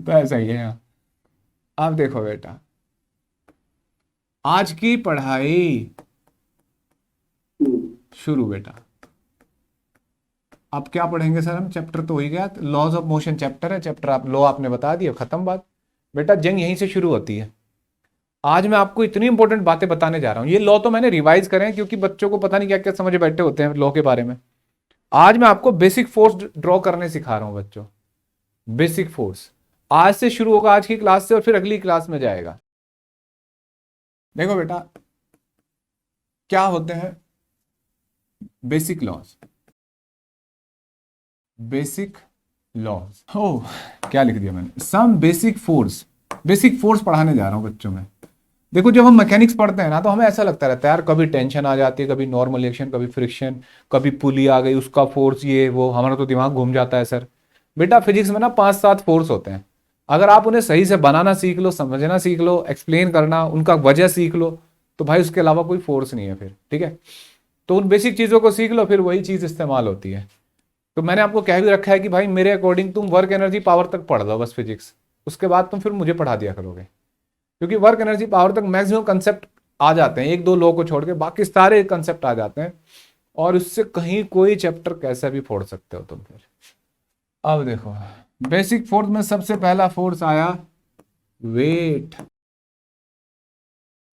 तो ऐसा ही है यहाँ। अब देखो बेटा, आज की पढ़ाई शुरू बेटा। अब क्या पढ़ेंगे सर हम? चैप्टर तो हो ही गया, लॉज ऑफ मोशन चैप्टर है, चैप्टर आप लॉ आपने बता दिया, खत्म बात। बेटा जंग यहीं से शुरू होती है। आज मैं आपको इतनी इंपॉर्टेंट बातें बताने जा रहा हूं। ये लॉ तो मैंने रिवाइज करे हैं क्योंकि बच्चों को पता नहीं क्या क्या समझ बैठे होते हैं लॉ के बारे में। आज मैं आपको बेसिक फोर्स ड्रॉ करने सिखा रहा हूं बच्चों। बेसिक फोर्स आज से शुरू होगा, आज की क्लास से, और फिर अगली क्लास में जाएगा। देखो बेटा, क्या होते हैं बेसिक लॉज? बेसिक लॉज, ओ क्या लिख दिया मैंने, some basic force. Basic force पढ़ाने जा रहा हूं बच्चों में। देखो जब हम मैकेनिक्स पढ़ते हैं ना, तो हमें ऐसा लगता रहता है यार, कभी टेंशन आ जाती है, कभी नॉर्मल रिएक्शन, कभी फ्रिक्शन, कभी पुली आ गई उसका फोर्स, ये वो, हमारा तो दिमाग घूम जाता है सर। बेटा फिजिक्स में ना 5-7 फोर्स होते हैं। अगर आप उन्हें सही से बनाना सीख लो, समझना सीख लो, एक्सप्लेन करना, उनका वजह सीख लो, तो भाई उसके अलावा कोई फोर्स नहीं है फिर, ठीक है। तो उन बेसिक चीज़ों को सीख लो, फिर वही चीज़ इस्तेमाल होती है। तो मैंने आपको कह भी रखा है कि भाई मेरे अकॉर्डिंग तुम वर्क एनर्जी पावर तक पढ़ लो बस फिजिक्स, उसके बाद तुम फिर मुझे पढ़ा दिया करोगे। क्योंकि वर्क एनर्जी पावर तक मैक्सिमम कंसेप्ट आ जाते हैं, 1-2 लॉ को छोड़ के बाकी सारे कंसेप्ट आ जाते हैं, और उससे कहीं कोई चैप्टर कैसा भी फोड़ सकते हो तुम फिर। अब देखो, बेसिक फोर्स में सबसे पहला फोर्स आया वेट।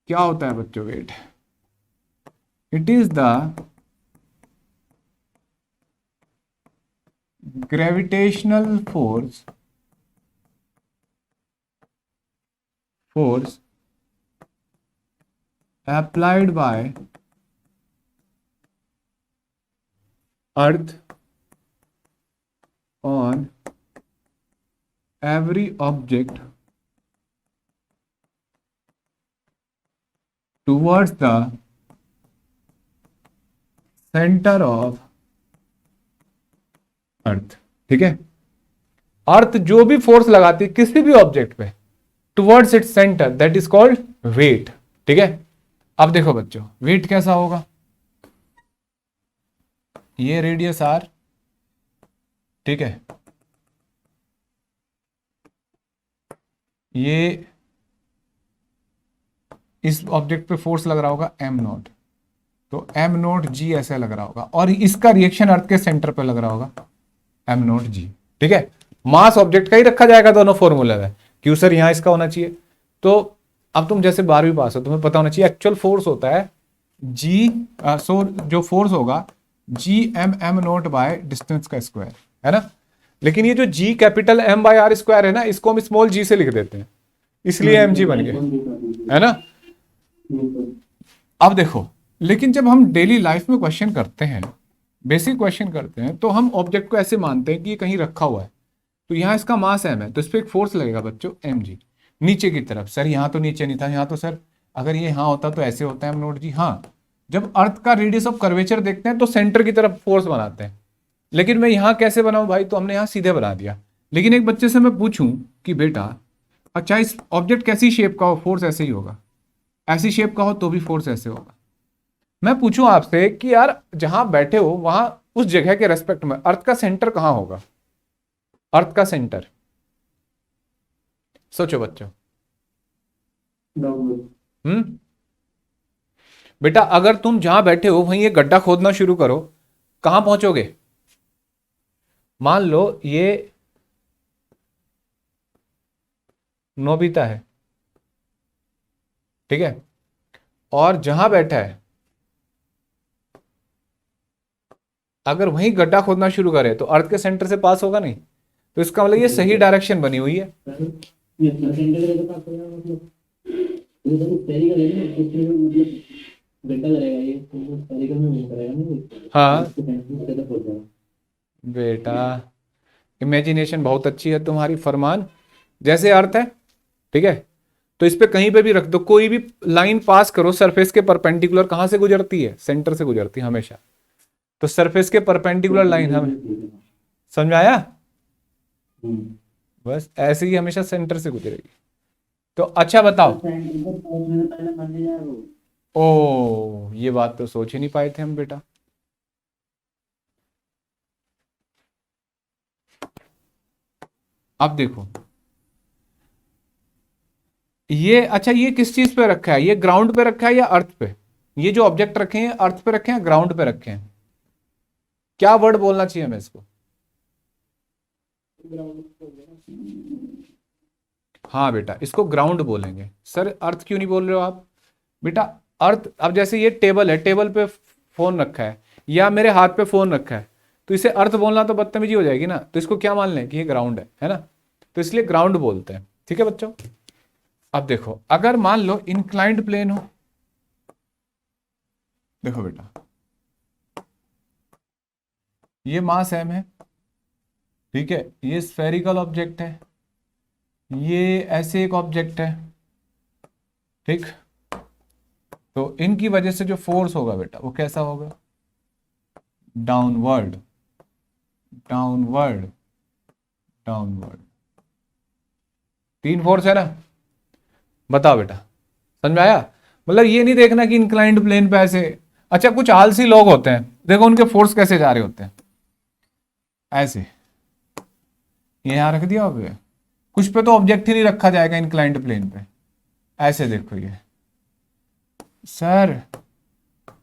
क्या होता है बच्चों weight? It is the gravitational force applied by earth on every object towards the center of earth। ठीक है, अर्थ जो भी फोर्स लगाती है किसी भी ऑब्जेक्ट पे towards its centre, that is called weight. ठीक है, अब देखो बच्चों वेट कैसा होगा, ये रेडियस आर, ठीक है, ये इस ऑब्जेक्ट पे फोर्स लग रहा होगा एम नॉट, तो एम नॉट जी ऐसे लग रहा होगा, और इसका रिएक्शन अर्थ के सेंटर पे लग रहा होगा एम नॉट जी। ठीक है, मास ऑब्जेक्ट का ही रखा जाएगा दोनों फॉर्मूले में। क्यों सर यहां इसका होना चाहिए? तो अब तुम जैसे 12वीं पास हो, तुम्हें पता होना चाहिए एक्चुअल फोर्स होता है जी, जो फोर्स होगा G M M naught by distance का स्क्वायर, है ना। लेकिन ये जो G capital M by R square है ना, इसको हम स्मॉल जी से लिख देते हैं, इसलिए एम जी बन गया, है ना। अब देखो, लेकिन जब हम डेली लाइफ में क्वेश्चन करते हैं, बेसिक क्वेश्चन करते हैं, तो हम ऑब्जेक्ट को ऐसे मानते हैं कि ये कहीं रखा हुआ है। तो यहाँ इसका मास एम है, तो इस पर एक फोर्स लगेगा बच्चों एम जी, नीचे की तरफ। सर यहाँ तो नीचे नहीं था, यहाँ तो सर अगर ये यहाँ होता तो ऐसे होता है एम नोट जी। हाँ, जब अर्थ का रेडियस ऑफ कर्वेचर देखते हैं तो सेंटर की तरफ फोर्स बनाते हैं। लेकिन मैं यहाँ कैसे बनाऊं भाई? तो हमने यहाँ सीधे बना दिया। लेकिन एक बच्चे से मैं पूछूं कि बेटा अच्छा इस ऑब्जेक्ट कैसी शेप का हो, फोर्स ऐसे ही होगा, ऐसी शेप का हो तो भी फोर्स ऐसे होगा। मैं पूछूं आपसे कि यार जहां बैठे हो वहां उस जगह के रेस्पेक्ट में अर्थ का सेंटर कहां होगा? अर्थ का सेंटर सोचो बच्चों। हम्म, बेटा अगर तुम जहां बैठे हो वहीं एक गड्ढा खोदना शुरू करो, कहां पहुंचोगे? मान लो ये नोबिता है, ठीक है, और जहां बैठा है अगर वहीं गड्ढा खोदना शुरू करे तो अर्थ के सेंटर से पास होगा नहीं। तो इसका मतलब ये सही डायरेक्शन बनी हुई है। हाँ बेटा, इमेजिनेशन बहुत अच्छी है तुम्हारी, फरमान। जैसे अर्थ है, ठीक है, तो इस पे कहीं पे भी रख दो, कोई भी लाइन पास करो सरफेस के परपेंडिकुलर, कहां से गुजरती है? सेंटर से गुजरती है हमेशा। तो सरफेस के परपेंडिकुलर लाइन हमें समझ में आया? बस ऐसे ही हमेशा सेंटर से गुजरेगी। तो अच्छा बताओ, ओ ये बात तो सोच ही नहीं पाए थे हम बेटा। अब देखो, ये अच्छा, ये किस चीज पे रखा है? ये ग्राउंड पे रखा है या अर्थ पे? ये जो ऑब्जेक्ट रखे हैं अर्थ पे रखे हैं, ग्राउंड पे रखे हैं? क्या वर्ड बोलना चाहिए हमें इसको? हाँ बेटा, इसको ग्राउंड बोलेंगे। सर अर्थ क्यों नहीं बोल रहे हो आप? बेटा अर्थ, अब जैसे ये टेबल है, टेबल पे फोन रखा है या मेरे हाथ पे फोन रखा है, तो इसे अर्थ बोलना तो बदतमीजी हो जाएगी ना, तो इसको क्या मान लें कि ये ग्राउंड है ना? तो इसलिए ग्राउंड बोलते हैं। ठीक है बच्चों, अब देखो अगर मान लो इंक्लाइंड प्लेन हो, देखो बेटा ये मास m है, ठीक है, ये स्फेरिकल ऑब्जेक्ट है, ये ऐसे एक ऑब्जेक्ट है, ठीक। तो इनकी वजह से जो फोर्स होगा बेटा वो कैसा होगा? Downward, downward, downward. तीन फोर्स है ना? बताओ बेटा, समझ में आया? मतलब ये नहीं देखना कि इंक्लाइंड प्लेन पे ऐसे, अच्छा कुछ आलसी लोग होते हैं, देखो उनके फोर्स कैसे जा रहे होते हैं, ऐसे ये यहां रख दिया होगा, कुछ पे तो ऑब्जेक्ट ही नहीं रखा जाएगा इंक्लाइंड प्लेन पे, ऐसे देखो ये सर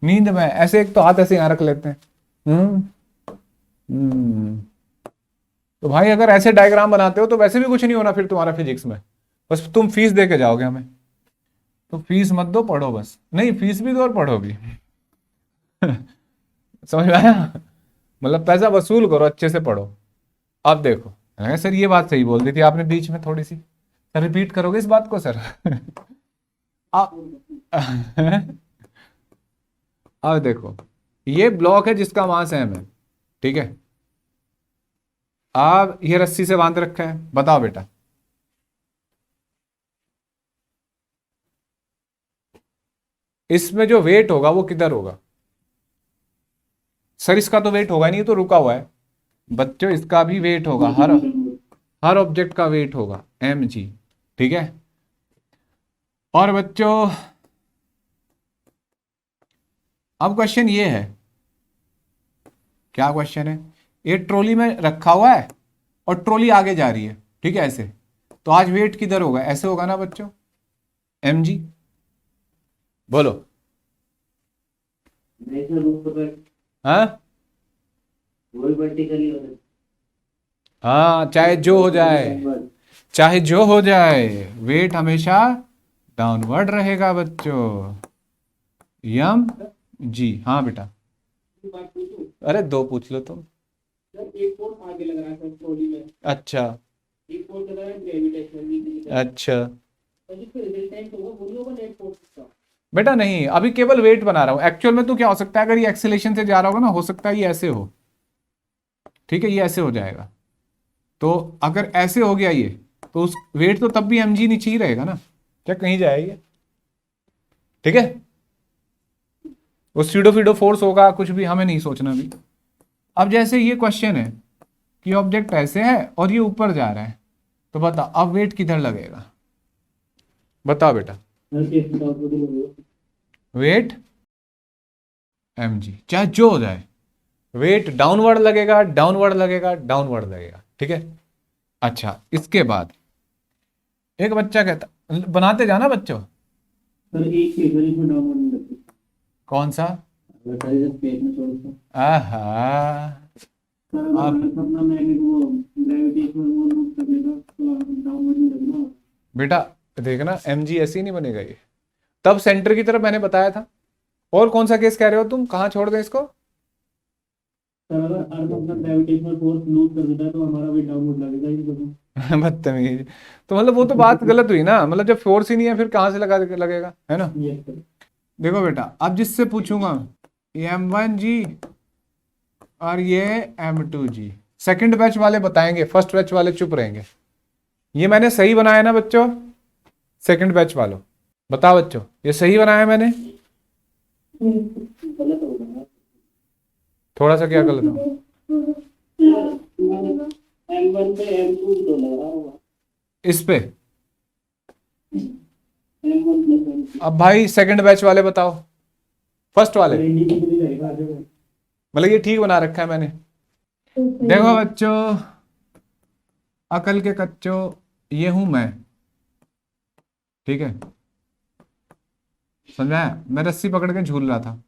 नींद में ऐसे, एक तो हाथ ऐसे यहां रख लेते हैं। हम्म हम्म। तो भाई अगर ऐसे डायग्राम बनाते हो तो वैसे भी कुछ नहीं होना फिर तुम्हारा फिजिक्स में, बस तुम फीस दे के जाओगे हमें। तो फीस मत दो, पढ़ो बस, नहीं फीस भी दो और पढ़ो भी। समझ में आया? मतलब पैसा वसूल करो, अच्छे से पढ़ो। अब देखो, सर ये बात सही बोल दी थी आपने बीच में थोड़ी सी, सर रिपीट करोगे इस बात को सर? अब अब देखो ये ब्लॉक है जिसका मास m है, ठीक है। अब ये रस्सी से बांध रखा है, बताओ बेटा इसमें जो वेट होगा वो किधर होगा? सर इसका तो वेट होगा नहीं, ये तो रुका हुआ है। बच्चों इसका भी वेट होगा, हर हर ऑब्जेक्ट का वेट होगा mg, ठीक है। और बच्चों अब क्वेश्चन ये है, क्या क्वेश्चन है? ये ट्रॉली में रखा हुआ है और ट्रॉली आगे जा रही है, ठीक है ऐसे, तो आज वेट किधर होगा? ऐसे होगा ना बच्चों, mg। बोलो। हाँ हाँ, चाहे जो हो जाए, चाहे जो हो जाए, वेट हमेशा डाउनवर्ड रहेगा बच्चों, यम जी। हाँ बेटा, अरे दो पूछ लो तुम। एक फोर्स आगे लग रहा है ट्रॉली में, अच्छा, एक फोर्स लग रहा है ग्रेविटेशनल, अच्छा, तो जिसका रिजल्टेंट होगा वो होगा नेट फोर्स का। बेटा नहीं, अभी केवल वेट बना रहा हूं, एक्चुअल में तो क्या हो सकता है, अगर ये एक्सेलेरेशन से जा रहा होगा ना, हो सकता है ये ऐसे हो, ठीक है, ये ऐसे हो जाएगा। तो अगर ऐसे हो गया ये, तो उस वेट तो तब भी mg नीचे ही रहेगा ना, क्या कहीं जाएगी? ठीक है, वो सीडो फीडो फोर्स होगा, कुछ भी हमें नहीं सोचना भी। अब जैसे ये क्वेश्चन है कि ऑब्जेक्ट ऐसे है और ये ऊपर जा रहा है, तो बता अब वेट किधर लगेगा? बताओ बेटा। वेट mg, चाहे जो हो जाए, वेट डाउनवर्ड लगेगा, डाउनवर्ड लगेगा, डाउनवर्ड लगेगा, ठीक है। अच्छा इसके बाद एक बच्चा कहता, बनाते जाना बच्चों। सर एक पेपर इसमें डाउनवर्ड नहीं लगता। कौन सा? आहा, बेटा देखना mg ऐसे ही नहीं बनेगा ये, तब सेंटर की तरफ मैंने बताया था। और कौन सा केस कह रहे हो तुम, कहाँ छोड़ दें इसको? बदतमीज, तो मतलब वो तो बात गलत हुई ना, मतलब जब फोर्स ही नहीं है फिर कहाँ से लगेगा, है ना? देखो बेटा अब जिससे पूछूंगा ये m1g और ये m2g, सेकंड बैच वाले बताएंगे, फर्स्ट बैच वाले चुप रहेंगे। ये मैंने सही बनाया ना बच्चों? सेकंड बैच वालों बताओ बच्चों, ये सही बनाया मैंने? थोड़ा सा क्या गलत हो? इस पे अब भाई सेकंड बैच वाले बताओ, फर्स्ट वाले, मतलब ये ठीक बना रखा है मैंने। देखो बच्चों, अकल के कच्चों, ये हूं मैं, ठीक है, समझाया? मैं रस्सी पकड़ के झूल रहा था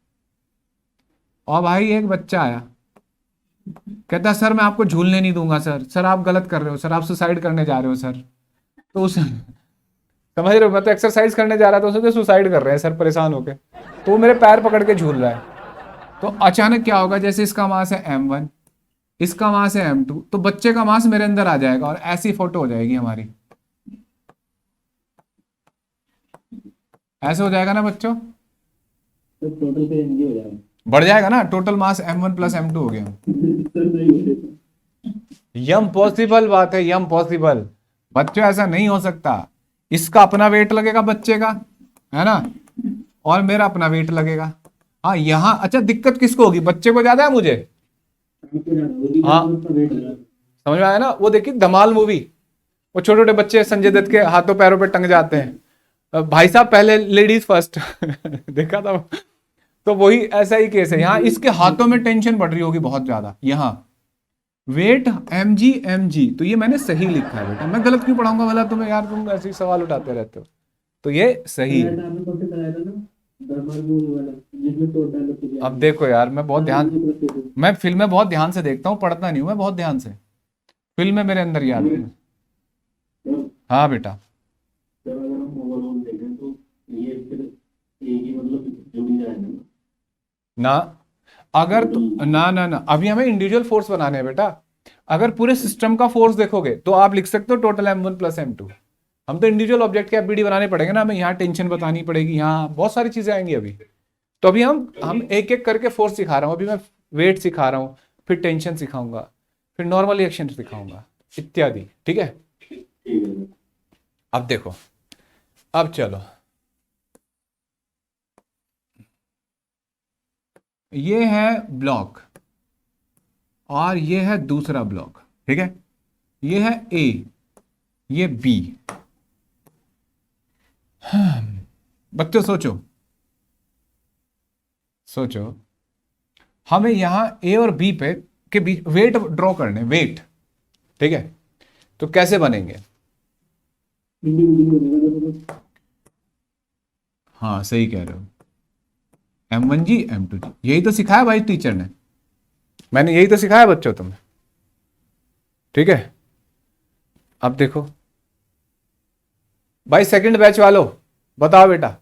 और भाई एक बच्चा आया, कहता सर मैं आपको झूलने नहीं दूंगा सर, सर आप गलत कर रहे हो सर, आप सुसाइड करने जा रहे हो सर। तो उस समझ रहे हो, मैं तो एक्सरसाइज करने जा रहा था, उसने सुसाइड कर रहे हैं सर परेशान होके, तो वो मेरे पैर पकड़ के झूल रहा है। तो अचानक क्या होगा, जैसे इसका मास है m1, इसका मास है m2, तो बच्चे का मास मेरे अंदर आ जाएगा और ऐसी फोटो हो जाएगी हमारी। ऐसे हो जाएगा ना बच्चों? तो टोटल पे एमजी हो जाएगा। बढ़ जाएगा ना, total mass m1 plus m2 हो गया। यम पॉसिबल बात है, यम पॉसिबल। बच्चों ऐसा नहीं हो सकता, इसका अपना वेट लगेगा बच्चे का, है ना, और मेरा अपना वेट लगेगा। हाँ यहाँ अच्छा दिक्कत किसको होगी, बच्चे को ज्यादा है मुझे? हाँ समझ में आया ना? वो देखिए धमाल मूवी, वो छोटे छोटे बच्चे संजय दत्त के हाथों पैरों पे टंग जाते हैं, भाई साहब पहले लेडीज फर्स्ट देखा था वो? तो वही ऐसा ही केस है यहाँ, इसके हाथों में टेंशन बढ़ रही होगी बहुत ज्यादा। यहाँ वेट mg, तो ये मैंने सही लिखा है बेटा, मैं गलत क्यों पढ़ाऊंगा भला तुम्हें यार, तुम ऐसे ही सवाल उठाते रहते हो। तो ये सही है। अब देखो यार, मैं फिल्में बहुत ध्यान से देखता हूँ, पढ़ता नहीं हूँ मैं बहुत ध्यान से, फिल्में मेरे अंदर याद है। हाँ बेटा, ना अगर तो ना ना ना, अभी हमें इंडिविजुअल फोर्स बनाने हैं बेटा। अगर पूरे सिस्टम का फोर्स देखोगे तो आप लिख सकते हो टोटल m1 प्लस m2। हम तो इंडिविजुअल ऑब्जेक्ट के एफबीडी बनाने पड़ेंगे ना, हमें यहाँ टेंशन बतानी पड़ेगी, यहाँ बहुत सारी चीजें आएंगी अभी। तो अभी हम एक एक करके फोर्स सिखा रहा हूँ, अभी मैं वेट सिखा रहा हूँ, फिर टेंशन सिखाऊंगा, फिर नॉर्मल रिएक्शन सिखाऊंगा इत्यादि। ठीक है, अब देखो, अब चलो, ये है ब्लॉक और ये है दूसरा ब्लॉक। ठीक है, ये है ए, ये बी। बच्चों सोचो सोचो, हमें यहां ए और बी पे के बीच वेट ड्रॉ करने, वेट। ठीक है, तो कैसे बनेंगे? हाँ सही कह रहे हो, m1g m2g, यही तो सिखाया भाई टीचर ने, मैंने यही तो सिखाया बच्चों तुम्हें। ठीक है, अब देखो भाई, सेकंड बैच वालों बताओ बेटा,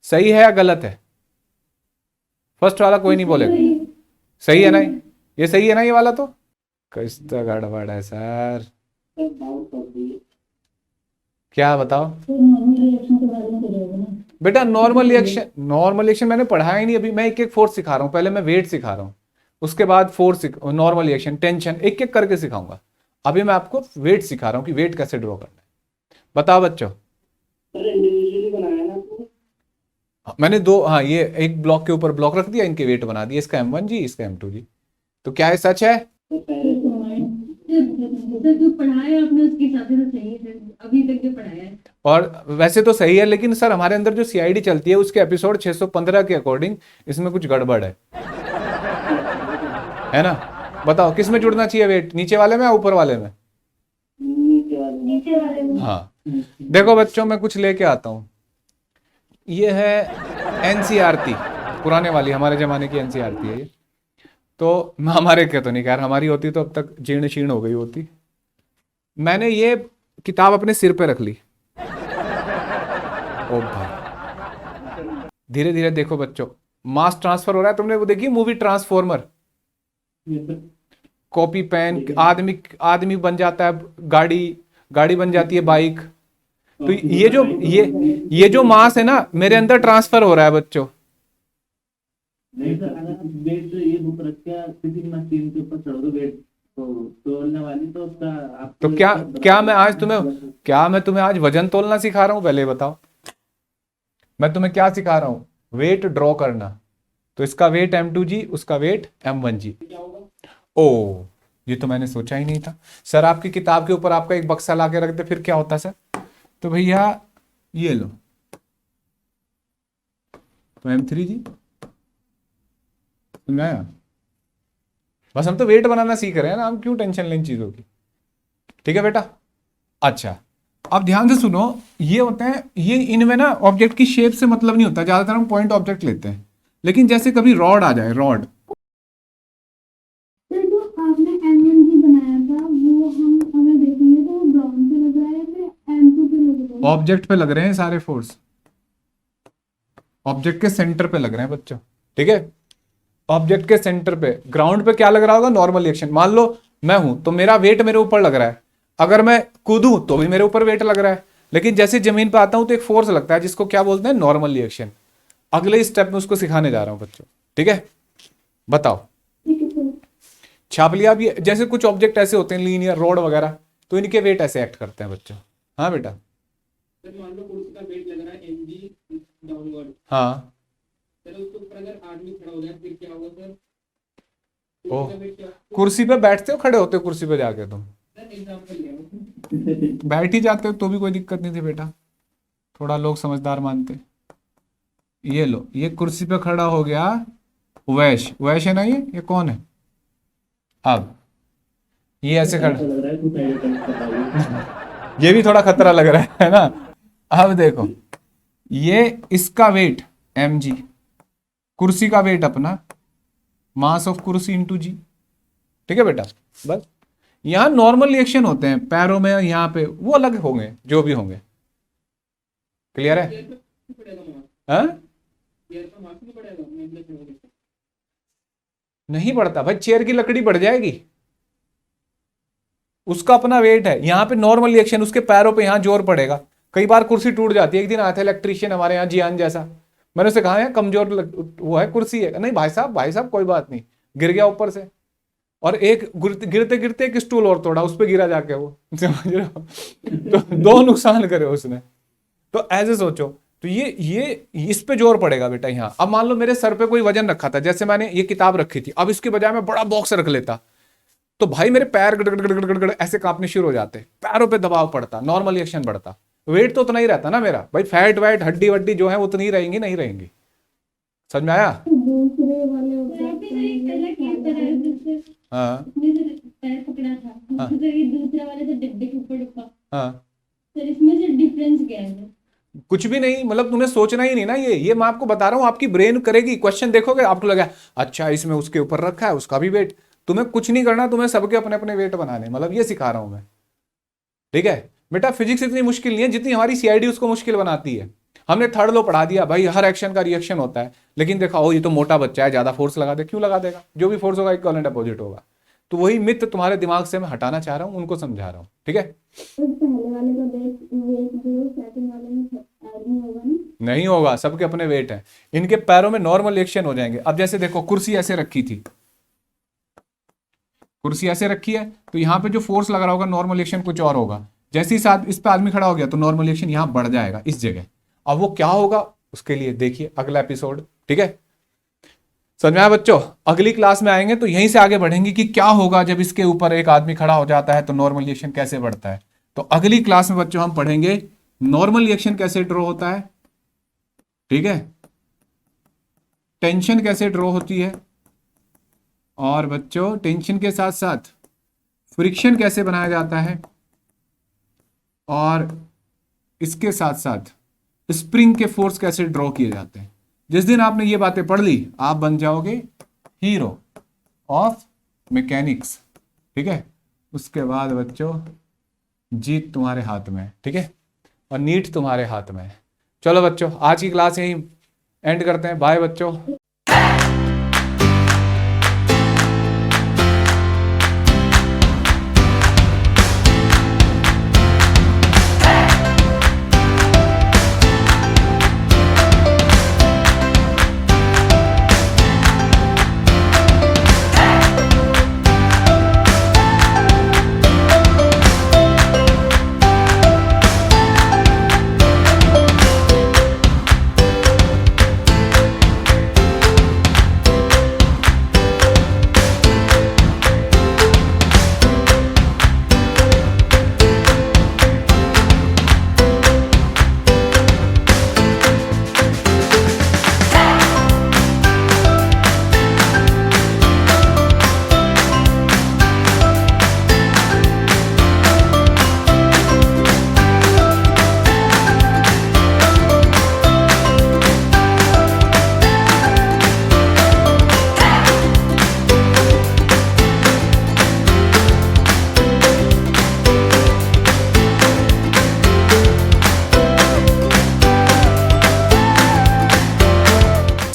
सही है या गलत है? फर्स्ट वाला कोई नहीं बोलेगा, सही है ना? ये सही है ना ये वाला? तो कितना गड़बड़ है सर, क्या बताओ बेटा? नॉर्मल रिएक्शन मैंने पढ़ाया ही नहीं अभी, मैं एक एक फोर्स सिखा रहा हूँ, पहले मैं वेट सिखा रहा हूँ, उसके बाद फोर्स, नॉर्मल रिएक्शन, टेंशन, एक एक करके सिखाऊंगा। अभी मैं आपको वेट सिखा रहा हूँ कि वेट कैसे ड्रॉ करना है। बताओ बच्चों। मैंने दो, हाँ ये एक ब्लॉक के ऊपर ब्लॉक रख दिया, इनके वेट बना दिए, इसका m1g इसका m2g। तो क्या है, सच है? जो पढ़ाया आपने उसके हिसाब से तो सही है, अभी तक जो पढ़ाया है। और वैसे तो सही है, लेकिन सर हमारे अंदर जो सीआईडी चलती है उसके एपिसोड 615 के अकॉर्डिंग इसमें कुछ गड़बड़ है ना? बताओ किस में जुड़ना चाहिए वेट, नीचे वाले में या ऊपर वाले में? नीचे वाले। हाँ देखो बच्चों, मैं कुछ लेके आता हूँ, ये है एनसीईआरटी, पुराने वाली, हमारे जमाने की एनसीईआरटी है ये। तो हमारे क्या तो नहीं, खैर हमारी होती तो अब तक जीर्ण शीर्ण हो गई होती। मैंने ये किताब अपने सिर पे रख ली। ओ भाई, धीरे धीरे देखो बच्चों, मास ट्रांसफर हो रहा है। तुमने वो देखी मूवी ट्रांसफॉर्मर? कॉपी पेन, आदमी आदमी बन जाता है, गाड़ी गाड़ी बन जाती है, बाइक। तो ये जो मास है ना, मेरे अंदर ट्रांसफर हो रहा है बच्चों। नहीं सर, अगर आप वेट ये बुक रख के किसी मशीन के ऊपर चढ़ो तो वेट तो तोलने वाली, तो उसका आप तो क्या मैं तुम्हें आज वजन तोलना सिखा रहा हूं? पहले बताओ, मैं तुम्हें क्या सिखा रहा हूं? वेट ड्रॉ करना। तो इसका वेट m2g, उसका वेट m1g। ओ, ये तो मैंने सोचा ही नहीं था सर। आपकी किताब के ऊपर आपका एक बक्सा ला के रख दे, फिर क्या होता सर? तो भैया ये लो, तो m3g, समझाया? बस हम तो वेट बनाना सीख रहे हैं ना, हम क्यों टेंशन लें चीजों की। ठीक है बेटा, अच्छा अब ध्यान से सुनो, ये होते हैं, ये इनमें ना ऑब्जेक्ट की शेप से मतलब नहीं होता, ज्यादातर हम पॉइंट ऑब्जेक्ट लेते हैं। लेकिन जैसे कभी रॉड आ जाए, रॉड, सर जो आपने M1G बनाया था वो हम हमें देखेंगे तो वो ग्राउंड पे लग रहा है फिर M2 पे लग रहा है। ऑब्जेक्ट पे लग रहे हैं सारे फोर्स, ऑब्जेक्ट के सेंटर पे लग रहे हैं बच्चों, ठीक है। ऑब्जेक्ट के सेंटर पे, ग्राउंड पे क्या लग रहा होगा, नॉर्मल रिएक्शन। मान लो मैं हूं तो मेरा वेट मेरे ऊपर लग रहा है, अगर मैं कूदूं तो भी मेरे ऊपर वेट लग रहा है, लेकिन जैसे जमीन पे आता हूं तो एक फोर्स लगता है जिसको क्या बोलते हैं, नॉर्मल रिएक्शन। अगले स्टेप में उसको सिखाने जा रहा हूं बच्चों, ठीक है। बताओ, ठीक है सर। छाप लिया। अब ये जैसे कुछ ऑब्जेक्ट ऐसे होते हैं, लीनियर, रोड वगैरह, तो इनके वेट ऐसे एक्ट करते हैं बच्चों। हाँ बेटा, सर मान लो कुर्सी का वेट लग रहा है mg डाउनवर्ड, हाँ, सर उसके ऊपर अगर आदमी खड़ा हो जाए फिर क्या होगा सर? ओह, कुर्सी का वेट क्या? कुर्सी पे बैठते हो, खड़े होते हो कुर्सी पे जाके तुम? सर एग्जांपल लिया बैठ ही जाते हो तो भी कोई दिक्कत नहीं थी बेटा, थोड़ा लोग समझदार मानते। ये लो, ये कुर्सी पे खड़ा हो गया वैश, वैश है ना, ये कौन है? अब ये ऐसे खड़ा, लग रहा है कुछ साइड इफेक्ट कर रहा है। ये भी थोड़ा खतरा लग रहा है ना। अब देखो, ये इसका वेट mg, कुर्सी का वेट अपना मास ऑफ कुर्सी इंटू जी, ठीक है बेटा। बस यहां नॉर्मल रिएक्शन होते हैं पैरों में, यहाँ पे वो अलग होंगे जो भी होंगे, क्लियर है? चेयर पे पड़ेगा मास, हाँ, चेयर का मास नहीं पड़ेगा, मैं इधर खड़ा होके। नहीं पड़ता भाई, चेयर की लकड़ी बढ़ जाएगी, उसका अपना वेट है। यहाँ पे नॉर्मल रिएक्शन, उसके पैरों पे यहाँ जोर पड़ेगा। कई बार कुर्सी टूट जाती है। एक दिन आया था इलेक्ट्रीशियन हमारे यहाँ, जियान जैसा, मैंने उसे कहा है कमजोर वो है कुर्सी है, नहीं भाई साहब, भाई साहब कोई बात नहीं, गिर गया ऊपर से, और एक गिरते गिरते एक स्टूल और तोड़ा, उस पर गिरा जाके वो, समझ रहे हो? तो दो नुकसान करे उसने। तो ऐसे सोचो, तो ये इस पे जोर पड़ेगा बेटा यहाँ। अब मान लो मेरे सर पे कोई वजन रखा था, जैसे मैंने ये किताब रखी थी, अब इसके बजाय मैं बड़ा बॉक्स रख लेता, तो भाई मेरे पैर गड़गड़ ऐसे कांपने शुरू हो जाते, पैरों पे दबाव पड़ता, नॉर्मल रिएक्शन बढ़ता। वेट तो उतना ही रहता ना मेरा भाई, फैट वैट हड्डी वड्डी जो है वो उतनी ही रहेंगी, नहीं रहेंगी। समझ में आया? दूसरे वाले ऑब्जेक्ट हाँ इसमें से पैर पकड़ा था तो ये दूसरा वाले तो डिब्बे के ऊपर रुका, हाँ, सर इसमें से डिफरेंस क्या है? कुछ भी नहीं, मतलब तुम्हें सोचना ही नहीं ना, ये मैं आपको बता रहा हूँ, आपकी ब्रेन करेगी। क्वेश्चन देखोगे आपको लगा अच्छा इसमें उसके ऊपर रखा है, उसका भी वेट। तुम्हें कुछ नहीं करना, तुम्हें सबके अपने अपने वेट बनाने, मतलब ये सिखा रहा हूं मैं, ठीक है बेटा। फिजिक्स इतनी मुश्किल नहीं है जितनी हमारी सीआईडी उसको मुश्किल बनाती है। हमने थर्ड लॉ पढ़ा दिया भाई, हर एक्शन का रिएक्शन होता है, लेकिन देखा ओ ये तो मोटा बच्चा है, ज्यादा फोर्स लगा दे, क्यों लगा देगा? जो भी फोर्स होगा इक्वलेंट अपोजिट होगा। तो वही मिथ तुम्हारे दिमाग से मैं हटाना चाह रहा हूं, उनको समझा रहा हूं, ठीक है। तो पहले वाले का वेट जो सेकंड वाले में ऐड नहीं होगा ना? नहीं होगा, सबके अपने वेट है। इनके पैरों में नॉर्मल रिएक्शन हो जाएंगे। अब जैसे देखो, कुर्सी ऐसे रखी थी, कुर्सी ऐसे रखी है, तो यहाँ पे जो फोर्स लग रहा होगा नॉर्मल रिएक्शन कुछ और होगा। जैसे ही साथ इस पे आदमी खड़ा हो गया तो नॉर्मल रिएक्शन यहाँ बढ़ जाएगा इस जगह। अब वो क्या होगा उसके लिए देखिए अगला एपिसोड, ठीक है। समझ में आया बच्चों? अगली क्लास में आएंगे तो यहीं से आगे बढ़ेंगे कि क्या होगा जब इसके ऊपर एक आदमी खड़ा हो जाता है तो नॉर्मल रिएक्शन कैसे बढ़ता है। तो अगली क्लास में बच्चों हम पढ़ेंगे नॉर्मल रिएक्शन कैसे ड्रॉ होता है, ठीक है, टेंशन कैसे ड्रॉ होती है, और बच्चों टेंशन के साथ साथ फ्रिक्शन कैसे बनाया जाता है, और इसके साथ साथ स्प्रिंग के फोर्स कैसे ड्रॉ किए जाते हैं। जिस दिन आपने ये बातें पढ़ ली आप बन जाओगे हीरो ऑफ मैकेनिक्स, ठीक है। उसके बाद बच्चों जीत तुम्हारे हाथ में है, ठीक है, और नीट तुम्हारे हाथ में है। चलो बच्चों आज की क्लास यहीं एंड करते हैं। बाय बच्चों।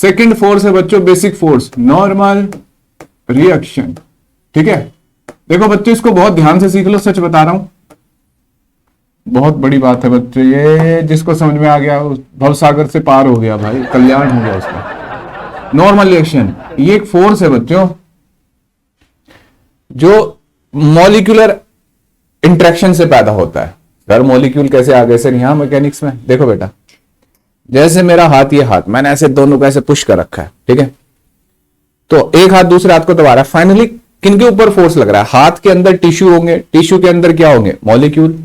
सेकंड फोर्स है बच्चों बेसिक फोर्स, नॉर्मल रिएक्शन। ठीक है, देखो बच्चों इसको बहुत ध्यान से सीख लो, सच बता रहा हूं, बहुत बड़ी बात है बच्चों, ये जिसको समझ में आ गया उस भवसागर से पार हो गया भाई, कल्याण हो गया उसका। नॉर्मल रिएक्शन ये एक फोर्स है बच्चों जो मॉलिक्यूलर इंटरेक्शन से पैदा होता है। सर मॉलिक्यूल कैसे आ गए सर यहां मैकेनिक्स में? देखो बेटा, जैसे मेरा हाथ, ये हाथ मैंने ऐसे दोनों को ऐसे पुश कर रखा है, ठीक है, तो एक हाथ दूसरे हाथ को दबा रहा है, फाइनली किनके ऊपर फोर्स लग रहा है? हाथ के अंदर टिश्यू होंगे, टिश्यू के अंदर क्या होंगे? मॉलिक्यूल।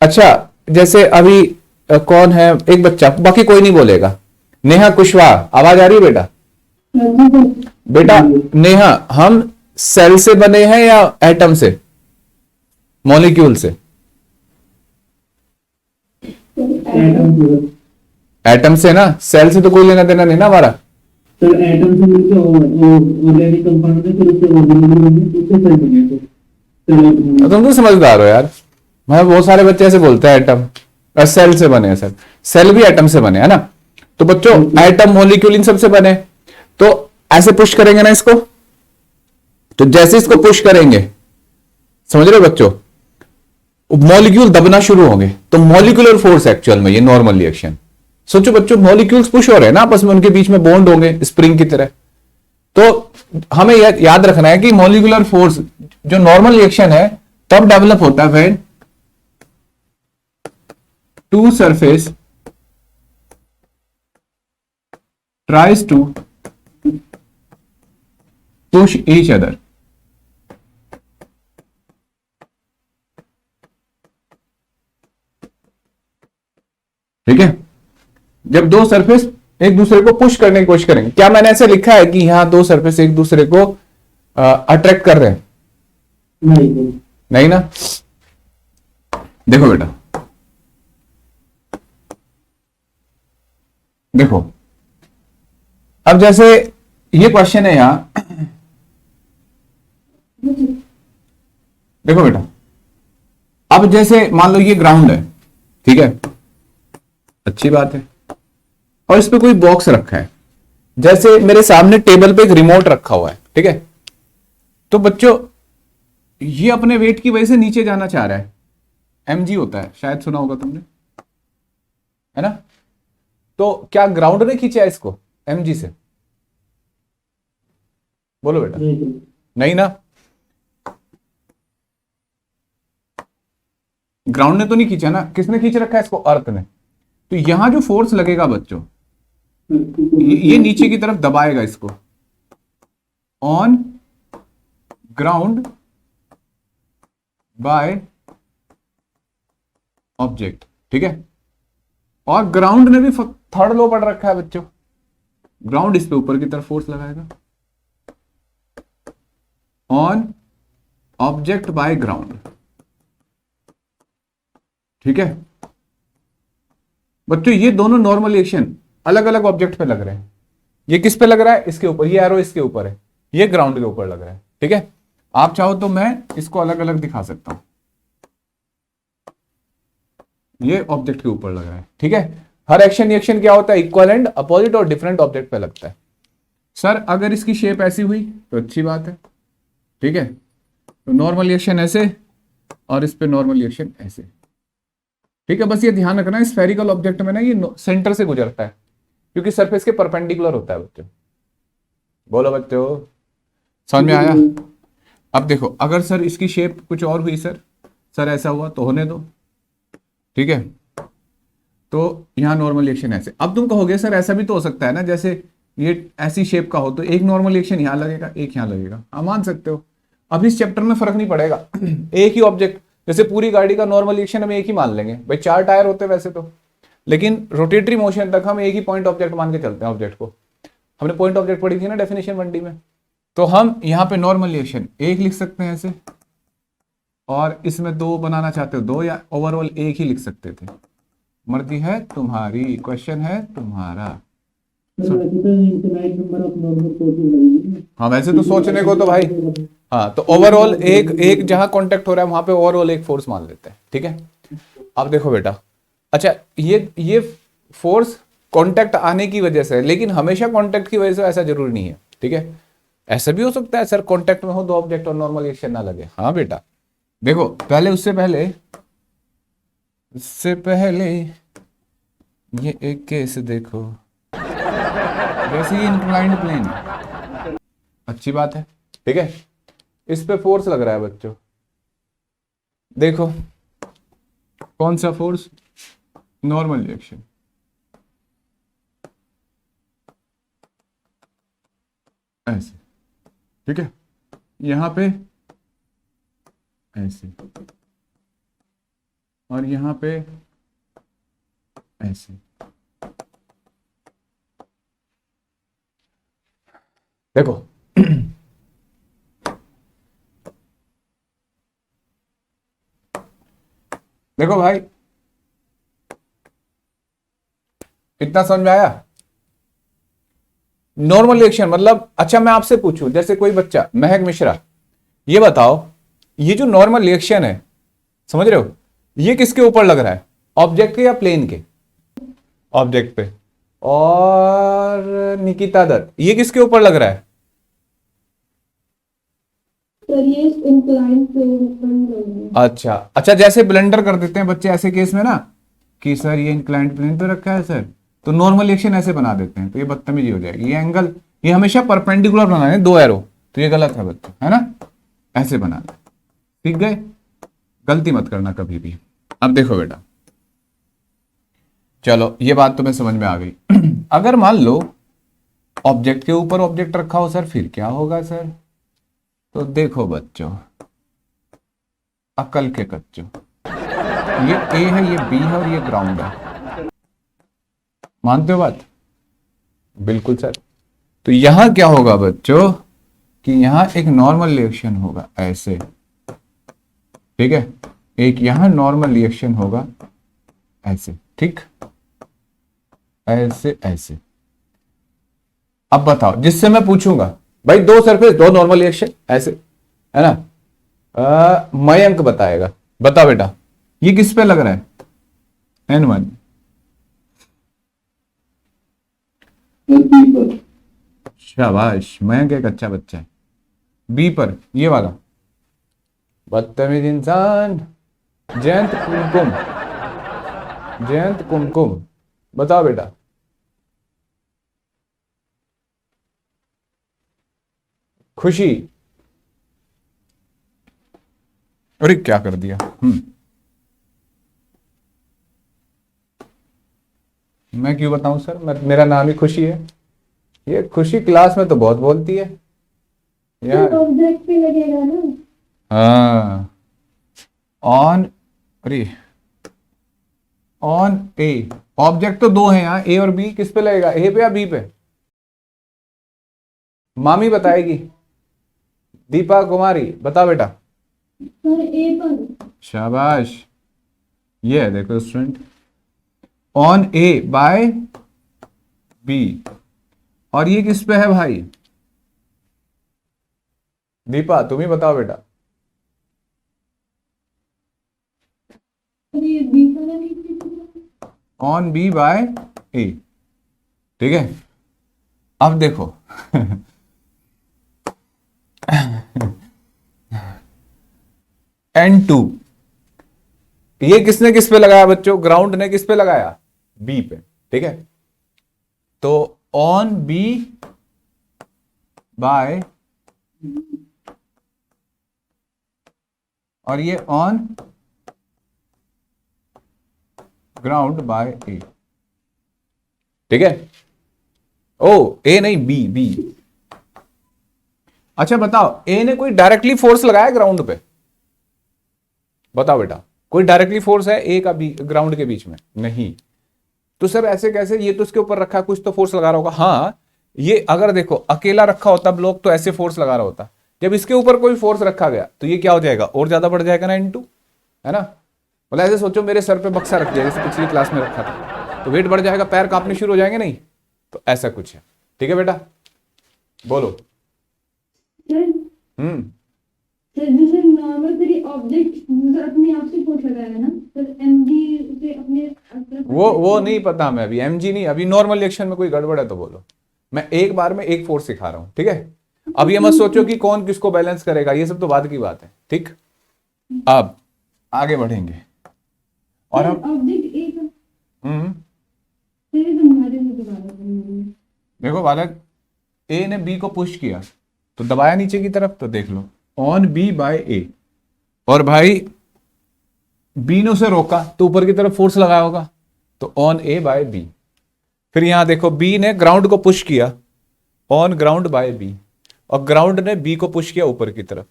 अच्छा, जैसे अभी कौन है एक बच्चा, बाकी कोई नहीं बोलेगा, नेहा कुशवाहा, आवाज आ रही है बेटा? बेटा नेहा, हम सेल से बने हैं या एटम से, मॉलिक्यूल से? एटम से ना, सेल से तो कोई लेना देना नहीं ना हमारा। सर एटम से मिलकर ऑर्गेनिक कंपाउंड में फिर उससे ऑर्गेनिक बने, उससे सेल बने। तो तुम तो समझदार हो यार, मैं बहुत सारे बच्चे ऐसे बोलते हैं एटम सेल से बने हैं सर, सेल भी एटम से बने है ना। तो बच्चों एटम मॉलिक्यूल इन सब से बने, तो ऐसे पुश करेंगे ना इसको, तो जैसे इसको पुश करेंगे, समझ रहे हो बच्चों, मॉलिक्यूल दबना शुरू होंगे, तो मॉलिक्यूलर फोर्स एक्चुअल में ये नॉर्मल रिएक्शन। सोचो बच्चों, मॉलिक्यूल्स पुश हो रहे हैं ना आपस में, उनके बीच में बॉन्ड होंगे स्प्रिंग की तरह। तो हमें याद रखना है कि मॉलिक्यूलर फोर्स जो नॉर्मल रिएक्शन है तब डेवलप होता है when two surface tries to push each other. ठीक है, जब दो सरफेस एक दूसरे को पुश करने की कोशिश करेंगे। क्या मैंने ऐसे लिखा है कि यहां दो सरफेस एक दूसरे को अट्रैक्ट कर रहे हैं? नहीं ना। देखो बेटा, देखो अब जैसे ये क्वेश्चन है यहां, देखो बेटा, अब जैसे मान लो ये ग्राउंड है, ठीक है, अच्छी बात है, और इस पे कोई बॉक्स रखा है, जैसे मेरे सामने टेबल पे एक रिमोट रखा हुआ है, ठीक है, तो बच्चों ये अपने वेट की वजह से नीचे जाना चाह रहा है, mg होता है, शायद सुना होगा तुमने, है ना। तो क्या ग्राउंड ने खींचा है इसको mg से? बोलो बेटा, नहीं ना, ग्राउंड ने तो नहीं खींचा ना, किसने खींच रखा है इसको? अर्थ ने। तो यहां जो फोर्स लगेगा बच्चों, ये नीचे की तरफ दबाएगा इसको, ऑन ग्राउंड बाय ऑब्जेक्ट, ठीक है। और ग्राउंड ने भी थर्ड लॉ पढ़ रखा है बच्चों, ग्राउंड इस पे ऊपर की तरफ फोर्स लगाएगा, ऑन ऑब्जेक्ट बाय ग्राउंड, ठीक है बच्चों। ये दोनों नॉर्मल रिएक्शन अलग अलग ऑब्जेक्ट पे लग रहे हैं। ये किस पे लग रहा है? इसके ऊपर, ये एरो इसके ऊपर है, ये ग्राउंड के ऊपर लग रहा है, ठीक है। आप चाहो तो मैं इसको अलग अलग दिखा सकता हूं, ये ऑब्जेक्ट के ऊपर लग रहा है, ठीक है। हर एक्शन रिएक्शन क्या होता है? इक्वल एंड अपोजिट और डिफरेंट ऑब्जेक्ट पे लगता है। सर अगर इसकी शेप ऐसी हुई तो अच्छी बात है, ठीक है, तो नॉर्मल रिएक्शन ऐसे और इस पे नॉर्मल रिएक्शन ऐसे, ठीक है। बस ये ध्यान रखना, स्फेरिकल ऑब्जेक्ट में ना ये सेंटर से गुजरता है, क्योंकि सरफेस के परपेंडिकुलर होता है बच्चों। बोलो बच्चों, समझ में आया? अब देखो, अगर सर इसकी शेप कुछ और हुई, सर ऐसा हुआ तो होने दो, ठीक है। तो यहां नॉर्मल रिएक्शन ऐसे। अब तुम कहोगे सर ऐसा भी तो हो सकता है ना, जैसे ये ऐसी शेप का हो तो एक नॉर्मल रिएक्शन यहां लगेगा, एक यहां लगेगा। हाँ मान सकते हो। अब इस चैप्टर में फर्क नहीं पड़ेगा एक ही ऑब्जेक्ट, जैसे पूरी गाड़ी का नॉर्मल रिएक्शन हम एक ही मान लेंगे भाई, 4 टायर होते हैं वैसे तो, लेकिन रोटेटरी मोशन तक हम एक ही पॉइंट ऑब्जेक्ट मान के चलते हैं। ऑब्जेक्ट को हमने पॉइंट ऑब्जेक्ट पढ़ी थी ना डेफिनेशन 1D में, तो हम यहाँ पे नॉर्मल रिएक्शन एक लिख सकते हैं ऐसे, और इसमें 2 बनाना चाहते हो 2, या ओवरऑल एक ही लिख सकते थे, मर्जी है तुम्हारी, क्वेश्चन है तुम्हारा। हाँ वैसे तो सोचने को तो भाई, हाँ तो ओवरऑल एक जहां कांटेक्ट हो रहा है वहां पे ओवरऑल एक फोर्स मान लेते हैं, ठीक है। अब देखो बेटा, अच्छा ये फोर्स कांटेक्ट आने की वजह से, लेकिन हमेशा कांटेक्ट की वजह से ऐसा जरूरी नहीं है, ठीक है। ऐसा भी हो सकता है सर कांटेक्ट में हो दो ऑब्जेक्ट और नॉर्मल रिएक्शन ना लगे। हाँ बेटा देखो, पहले उससे पहले ये एक केस देखो, जैसे ये इंक्लाइंड प्लेन, अच्छी बात है, ठीक है। इस पे फोर्स लग रहा है बच्चों, देखो कौन सा फोर्स, नॉर्मल रिएक्शन। ऐसे, ठीक है, यहां पे ऐसे और यहां पे ऐसे। देखो देखो भाई, इतना समझ में आया? नॉर्मल रिएक्शन मतलब, अच्छा मैं आपसे पूछूं, जैसे कोई बच्चा, महक मिश्रा, ये बताओ, ये जो नॉर्मल रिएक्शन है, समझ रहे हो, ये किसके ऊपर लग रहा है, ऑब्जेक्ट के या प्लेन के? ऑब्जेक्ट पे। और निकिता दत्त, ये किसके ऊपर लग रहा है? सर ये इंक्लाइंड प्लेन पर लग रहा है। अच्छा अच्छा, जैसे ब्लेंडर कर देते हैं बच्चे ऐसे केस में ना, कि सर ये इंक्लाइंड प्लेन पे रखा है सर, तो नॉर्मल रिएक्शन ऐसे बना देते हैं, तो ये बदतमीजी हो जाएगी। ये एंगल, ये हमेशा परपेंडिकुलर बनाना है, दो एरो, तो ये गलत है बच्चों, है ना, ऐसे बनाना। ठीक गए, गलती मत करना कभी भी। अब देखो बेटा, चलो ये बात तुम्हें समझ में आ गई। अगर मान लो ऑब्जेक्ट के ऊपर ऑब्जेक्ट रखा हो सर, फिर क्या होगा सर? तो देखो बच्चों, अकल के कच्चों, ये ए है, ये बी है और ये ग्राउंड है, मानते हो बात? बिल्कुल सर। तो यहां क्या होगा बच्चों, कि यहां एक नॉर्मल रिएक्शन होगा ऐसे, ठीक है, एक यहां नॉर्मल रिएक्शन होगा ऐसे, ठीक, ऐसे ऐसे। अब बताओ, जिससे मैं पूछूंगा भाई दो सरफेस दो नॉर्मल रिएक्शन ऐसे, है ना, मयंक बताएगा, बता बेटा ये किस पे लग रहा है? N1। शाबाश, मयंक एक अच्छा बच्चा है। बी पर ये वाला, बदतमीज इंसान, जयंत कुमकुम, जयंत कुमकुम, बताओ बेटा। खुशी, अरे क्या कर दिया, मैं क्यों बताऊं सर, मेरा नाम ही खुशी है। ये खुशी क्लास में तो बहुत बोलती है यार। ऑब्जेक्ट पे लगेगा ना। हाँ, ऑन, अरे ऑन ए, ऑब्जेक्ट तो दो हैं यहाँ, ए और बी, किस पे लगेगा, ए पे या बी पे? मामी बताएगी, दीपा कुमारी बता बेटा। सर ए पर। शाबाश, ये है देखो student, on A by B, और ये किस पे है भाई? दीपा तुम ही बताओ बेटा। ये बी पर है, नीचे पर। ऑन बी बाय ए, ठीक है। अब देखो N2, ये किसने किस पे लगाया बच्चों? ग्राउंड ने किस पे लगाया? बी पे, ठीक है। तो ऑन बी बाय, और ये ऑन ग्राउंड बाय ए, ठीक है। ओ ए नहीं, बी बी। अच्छा बताओ, ए ने कोई डायरेक्टली फोर्स लगाया ग्राउंड पे? बताओ बेटा, कोई डायरेक्टली फोर्स है ए का बी ग्राउंड के बीच में? नहीं। तो सर ऐसे कैसे, ये तो इसके ऊपर रखा है, कुछ तो फोर्स लगा रहा होगा। हाँ, ये अगर देखो अकेला रखा होता ब्लॉक तो ऐसे फोर्स लगा रहा होता, जब इसके ऊपर कोई फोर्स रखा गया तो ये क्या हो जाएगा, और ज्यादा बढ़ जाएगा ना, इनटू, है ना। मतलब ऐसे सोचो, मेरे सर पे बक्सा रख दिया जैसे पिछली क्लास में रखा था, तो वेट बढ़ जाएगा, पैर कांपने शुरू हो जाएंगे, नहीं? तो ऐसा कुछ है, ठीक है बेटा, बोलो। सर सर जैसे नॉर्मल तेरी ऑब्जेक्ट यूजर अपने आप से फोर्स लगाएगा ना, तो एमजी उसे अपने तरफ वो नहीं पता हमें अभी, mg नहीं, अभी नॉर्मल रिएक्शन में कोई गड़बड़ है तो बोलो। मैं एक बार में एक फोर्स सिखा रहा हूं, ठीक है। अब ये मत सोचो कि कौन किसको बैलेंस करेगा, ये सब तो बाद की बात है, ठीक। अब आगे बढ़ेंगे और हम अब देख एक तेरे तुम्हारे में दोबारा करेंगे। देखो बालक, ए ने बी को पुश किया तो दबाया नीचे की तरफ, तो देख लो ऑन बी बाय ए, और भाई बी ने उसे रोका तो ऊपर की तरफ फोर्स लगाया होगा, तो ऑन ए बाय बी। फिर यहां देखो बी ने ग्राउंड को पुश किया, ऑन ग्राउंड बाय बी, और ग्राउंड ने बी को पुश किया ऊपर की तरफ,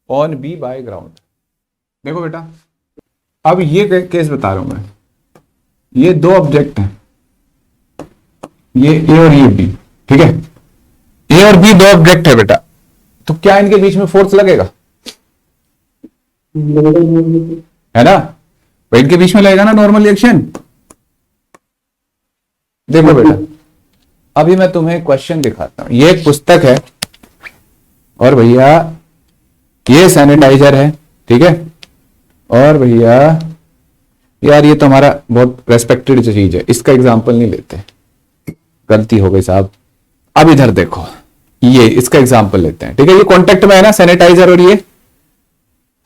ऑन बी बाय ग्राउंड। देखो बेटा, अब ये केस बता रहा हूं मैं, ये दो ऑब्जेक्ट हैं, ये ए और ये बी, ठीक है। ए और बी दो ऑब्जेक्ट है बेटा, तो क्या इनके बीच में फोर्स लगेगा, है ना, तो इनके बीच में लगेगा ना नॉर्मल रिएक्शन। देखो बेटा, अभी मैं तुम्हें क्वेश्चन दिखाता हूं, ये एक पुस्तक है और भैया ये सैनिटाइजर है, ठीक है। और भैया यार ये तो हमारा बहुत रेस्पेक्टेड चीज है, इसका एग्जाम्पल नहीं लेते, गलती हो गई साहब। अब इधर देखो, ये इसका एग्जाम्पल लेते हैं, ठीक है। ये कॉन्टेक्ट में है ना सैनिटाइजर, और ये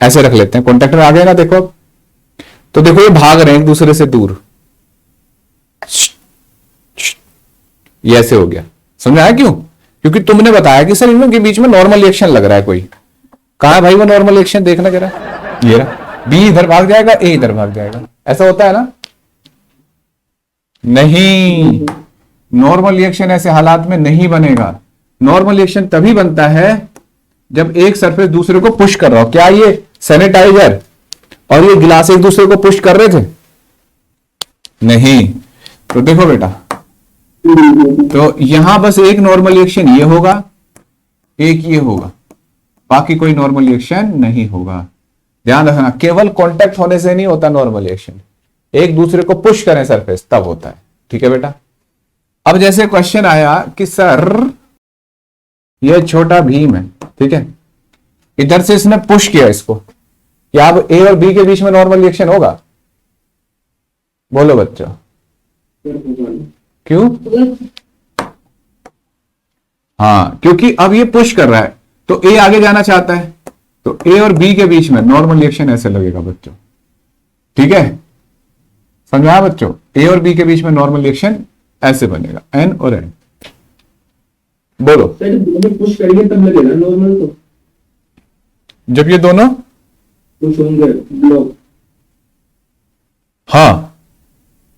ऐसे रख लेते हैं, कॉन्टेक्ट में आ गए ना, देखो अब। तो देखो ये भाग रहे हैं एक दूसरे से दूर, ये ऐसे हो गया, समझ आया क्यों? क्योंकि तुमने बताया कि सर इनके बीच में नॉर्मल रिएक्शन लग रहा है कोई। कहा है भाई वो नॉर्मल रिएक्शन, देखना जरा, ये रहा, बी इधर भाग जाएगा, ए इधर भाग जाएगा, ऐसा होता है ना? नहीं, नॉर्मल रिएक्शन ऐसे हालात में नहीं बनेगा। नॉर्मल रिएक्शन तभी बनता है जब एक सरफेस दूसरे को पुश कर रहा हो। क्या ये सैनिटाइजर और ये गिलास एक दूसरे को पुश कर रहे थे? नहीं। तो देखो बेटा, तो यहां बस एक नॉर्मल रिएक्शन ये होगा, एक ये होगा, बाकी कोई नॉर्मल रिएक्शन नहीं होगा। ध्यान रखना, केवल कांटेक्ट होने से नहीं होता नॉर्मल रिएक्शन, एक दूसरे को पुश करें सरफेस तब होता है, ठीक है बेटा। अब जैसे क्वेश्चन आया कि सर ये छोटा भीम है, ठीक है, इधर से इसने पुश किया इसको, क्या अब ए और बी के बीच में नॉर्मल रिएक्शन होगा? बोलो बच्चों, क्यों? हाँ, क्योंकि अब ये पुश कर रहा है तो ए आगे जाना चाहता है, तो ए और बी के बीच में नॉर्मल रिएक्शन ऐसे लगेगा बच्चों, ठीक है, समझा बच्चों? ए और बी के बीच में नॉर्मल रिएक्शन ऐसे बनेगा, एन और एन। बोलो, पुश करेंगे तब लगेगा नॉर्मल, तो जब ये दोनों पुश होंगे ब्लॉक। हाँ,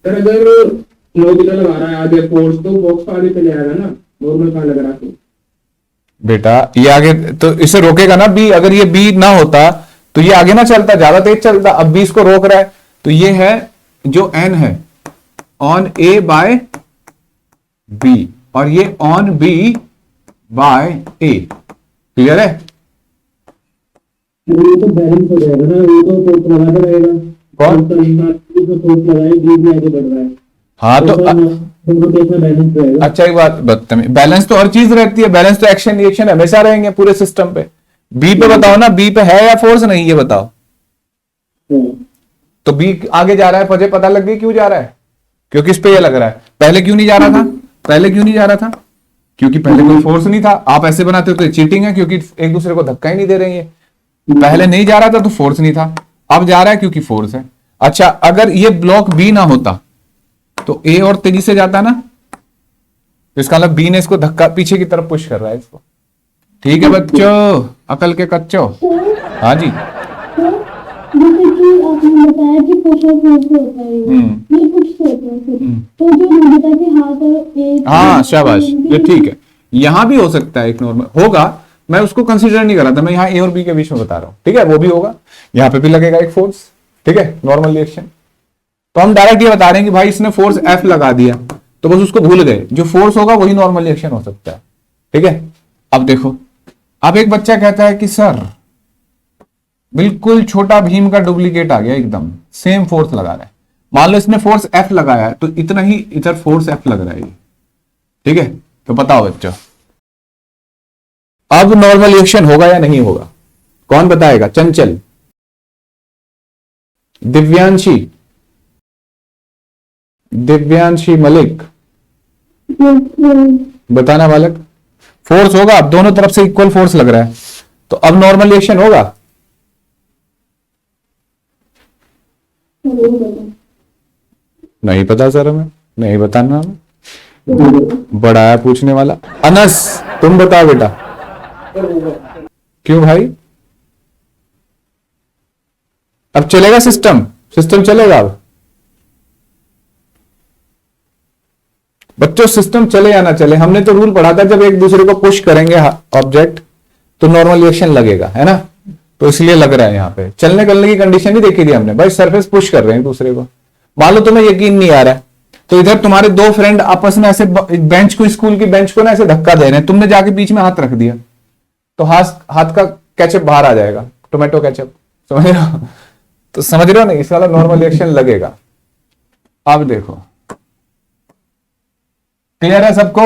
सर अगर नोबिला लगा रहा है आगे फोर्स, तो बॉक्स आगे चले आएगा ना, नॉर्मल कहां लग रहा है? बेटा ये आगे तो इसे रोकेगा ना बी, अगर ये बी ना होता तो ये आगे ना चलता, ज्यादा तेज चलता। अब बी इसको रोक रहा है, तो ये है जो एन है ऑन ए बाय बी, और ये on B by A. Clear है? ये तो बैलेंस हो जाएगा ना, ये तो फोर्स लगा रहेगा। कौन? तो फोर्स लगाए, बी भी आगे बढ़ रहा है। हाँ तो बैलेंस रहेगा। अच्छा एक बात बदतमीज, बैलेंस तो हर चीज रहती है, बैलेंस तो एक्शन रिएक्शन हमेशा रहेंगे पूरे सिस्टम पे। बी पे बताओ ना, बी पे है या फोर्स नहीं, ये बताओ। तो बी आगे जा रहा है, मुझे पता लग गई क्यों जा रहा है, क्योंकि इस पे ये लग रहा है। पहले क्यों नहीं जा रहा था? पहले क्यों नहीं जा रहा था? क्योंकि पहले कोई फोर्स नहीं था। आप ऐसे बनाते हो तो चीटिंग है, क्योंकि एक दूसरे को धक्का ही नहीं दे रहे हैं। पहले नहीं जा रहा था तो फोर्स नहीं था, अब जा रहा है क्योंकि फोर्स है। अच्छा, अगर ये ब्लॉक बी ना होता तो ए और तेजी से जाता ना, तो इसका मतलब बी ने इसको धक्का पीछे की तरफ पुश कर रहा है इसको। ठीक है बच्चों, अकल के कच्चो। हाँ जी, जैसे कि आपने बताया कि पुश और पुल से होता है, ये पुश से होता है फिर। तो जो निकिता के हाथ और एक, हाँ शाबाश, ये ठीक है। यहां भी हो सकता है एक नॉर्मल होगा, मैं उसको कंसीडर नहीं कर रहा था, मैं यहाँ ए और बी के बीच में बता रहा हूँ, ठीक है, वो भी होगा। यहाँ पे भी लगेगा एक फोर्स, ठीक है, नॉर्मल रिएक्शन। तो हम डायरेक्ट ये बता रहे हैं कि भाई इसने फोर्स एफ लगा दिया, तो बस उसको भूल गए, जो फोर्स होगा वही नॉर्मल रिएक्शन हो सकता है, ठीक है। अब देखो, अब एक बच्चा कहता है कि सर बिल्कुल छोटा भीम का डुप्लीकेट आ गया, एकदम सेम फोर्स लगा रहा है। मान लो इसने फोर्स एफ लगाया है, तो इतना ही इधर फोर्स एफ लग रहा है, ठीक है। तो बताओ बच्चों, अब नॉर्मल रिएक्शन होगा या नहीं होगा? कौन बताएगा? चंचल, दिव्यांशी, दिव्यांशी मलिक, yes, बताना बालक। फोर्स होगा, अब दोनों तरफ से इक्वल फोर्स लग रहा है, तो अब नॉर्मल रिएक्शन होगा। नहीं पता सर, हमें नहीं बताना हमें। बड़ा है पूछने वाला। अनस तुम बताओ बेटा, क्यों भाई? अब चलेगा सिस्टम, सिस्टम चलेगा अब बच्चों, सिस्टम चले या ना चले, हमने तो रूल पढ़ा था जब एक दूसरे को पुश करेंगे ऑब्जेक्ट तो नॉर्मल रिएक्शन लगेगा, है ना? तो इसलिए लग रहा है यहाँ पे चलने गलने की कंडीशन ही देखी थी हमने भाई, सरफेस पुश कर रहे हैं दूसरे को। मान लो तुम्हें यकीन नहीं आ रहा है, तो इधर तुम्हारे दो फ्रेंड आपस में ऐसे बेंच को, स्कूल की बेंच को ना ऐसे धक्का दे रहे हैं, तुमने जाके बीच में हाथ रख दिया, तो हाथ का केचप बाहर आ जाएगा, टोमेटो केचप, समझ रहे हो? तो समझ रहे हो ना, इस वाला नॉर्मल रिएक्शन लगेगा। अब देखो, क्लियर है सबको?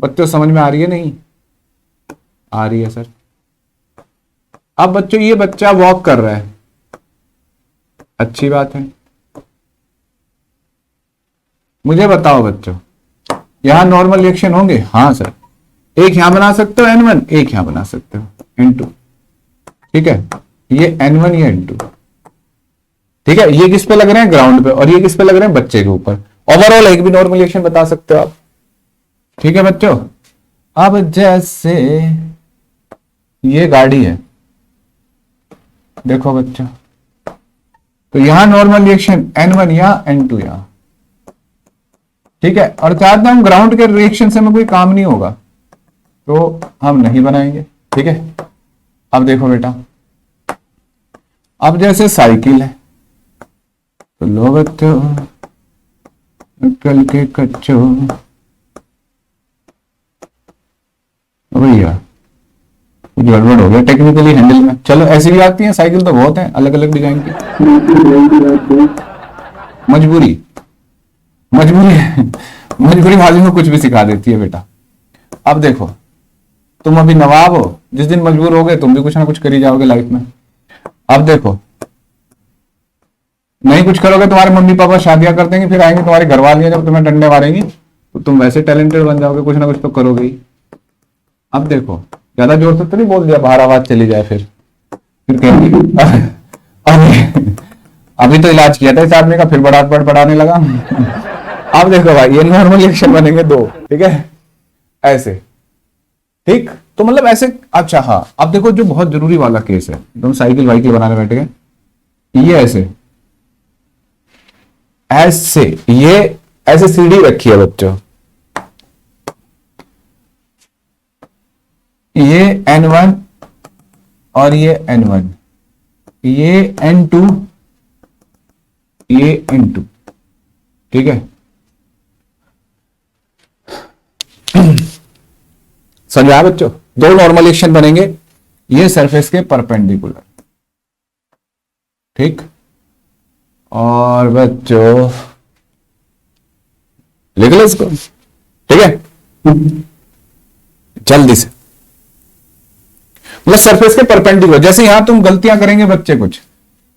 बच्चों समझ में आ रही है? नहीं आ रही है सर। अब बच्चों ये बच्चा वॉक कर रहा है, अच्छी बात है। मुझे बताओ बच्चों, यहां नॉर्मल रिएक्शन होंगे? हाँ सर, एक यहां बना सकते हो N1, एक यहां बना सकते हो N2, ठीक है? ये N1, ये N2, ठीक है? ये किस पे लग रहे हैं? ग्राउंड पे, और ये किस पे लग रहे हैं? बच्चे के ऊपर। ओवरऑल एक भी नॉर्मल रिएक्शन बता सकते हो आप, ठीक है बच्चों? अब जैसे ये गाड़ी है, देखो बच्चों, तो यहां नॉर्मल रिएक्शन N1 या N2 यहां, ठीक है? और चाहते हम ग्राउंड के रिएक्शन से हमें कोई काम नहीं होगा, तो हम नहीं बनाएंगे, ठीक है? अब देखो बेटा, अब जैसे साइकिल है, तो लो बच्चों कल के कच्चो, भैया कुछ गड़बड़ हो गया टेक्निकली हैंडल में। चलो ऐसी भी आती है साइकिल, तो बहुत है अलग अलग डिजाइन की। मजबूरी मजबूरी मजबूरी मालूम में कुछ भी सिखा देती है बेटा। अब देखो, तुम अभी नवाब हो, जिस दिन मजबूर हो गए तुम भी कुछ ना कुछ कर ही जाओगे लाइफ में। अब देखो, नहीं कुछ करोगे तुम्हारे मम्मी पापा शादियां कर देंगे, फिर आएंगे तुम्हारे घर वाले, जब तुम्हें डंडे मारेंगी तो तुम वैसे टैलेंटेड बन जाओगे, कुछ ना कुछ तो करोगे ही। अब देखो, ज्यादा जोर से तो नहीं बोल दिया, बाहर आवाज चली जाए, फिर कहेंगे अभी तो इलाज किया था इस आदमी का, फिर बढ़ाने लगा। अब देखो भाई, ये नॉर्मल रिएक्शन बनेंगे दो, ठीक है? ऐसे, ठीक? तो मतलब ऐसे। अच्छा हाँ, अब देखो जो बहुत जरूरी वाला केस है, तुम साइकिल वाइकिल बनाने बैठ गए, ये ऐसे ऐसे, ये ऐसे सीढ़ी रखी है बच्चों, ये N1 और ये N1, ये N2, ये N2, ठीक है? समझा बच्चों? दो नॉर्मल रिएक्शन बनेंगे, ये सरफेस के परपेंडिकुलर, ठीक? और बच्चों लिख लो इसको, ठीक है? जल्दी से, मतलब सरफेस के परपेंडिकुलर। जैसे यहां तुम गलतियां करेंगे बच्चे कुछ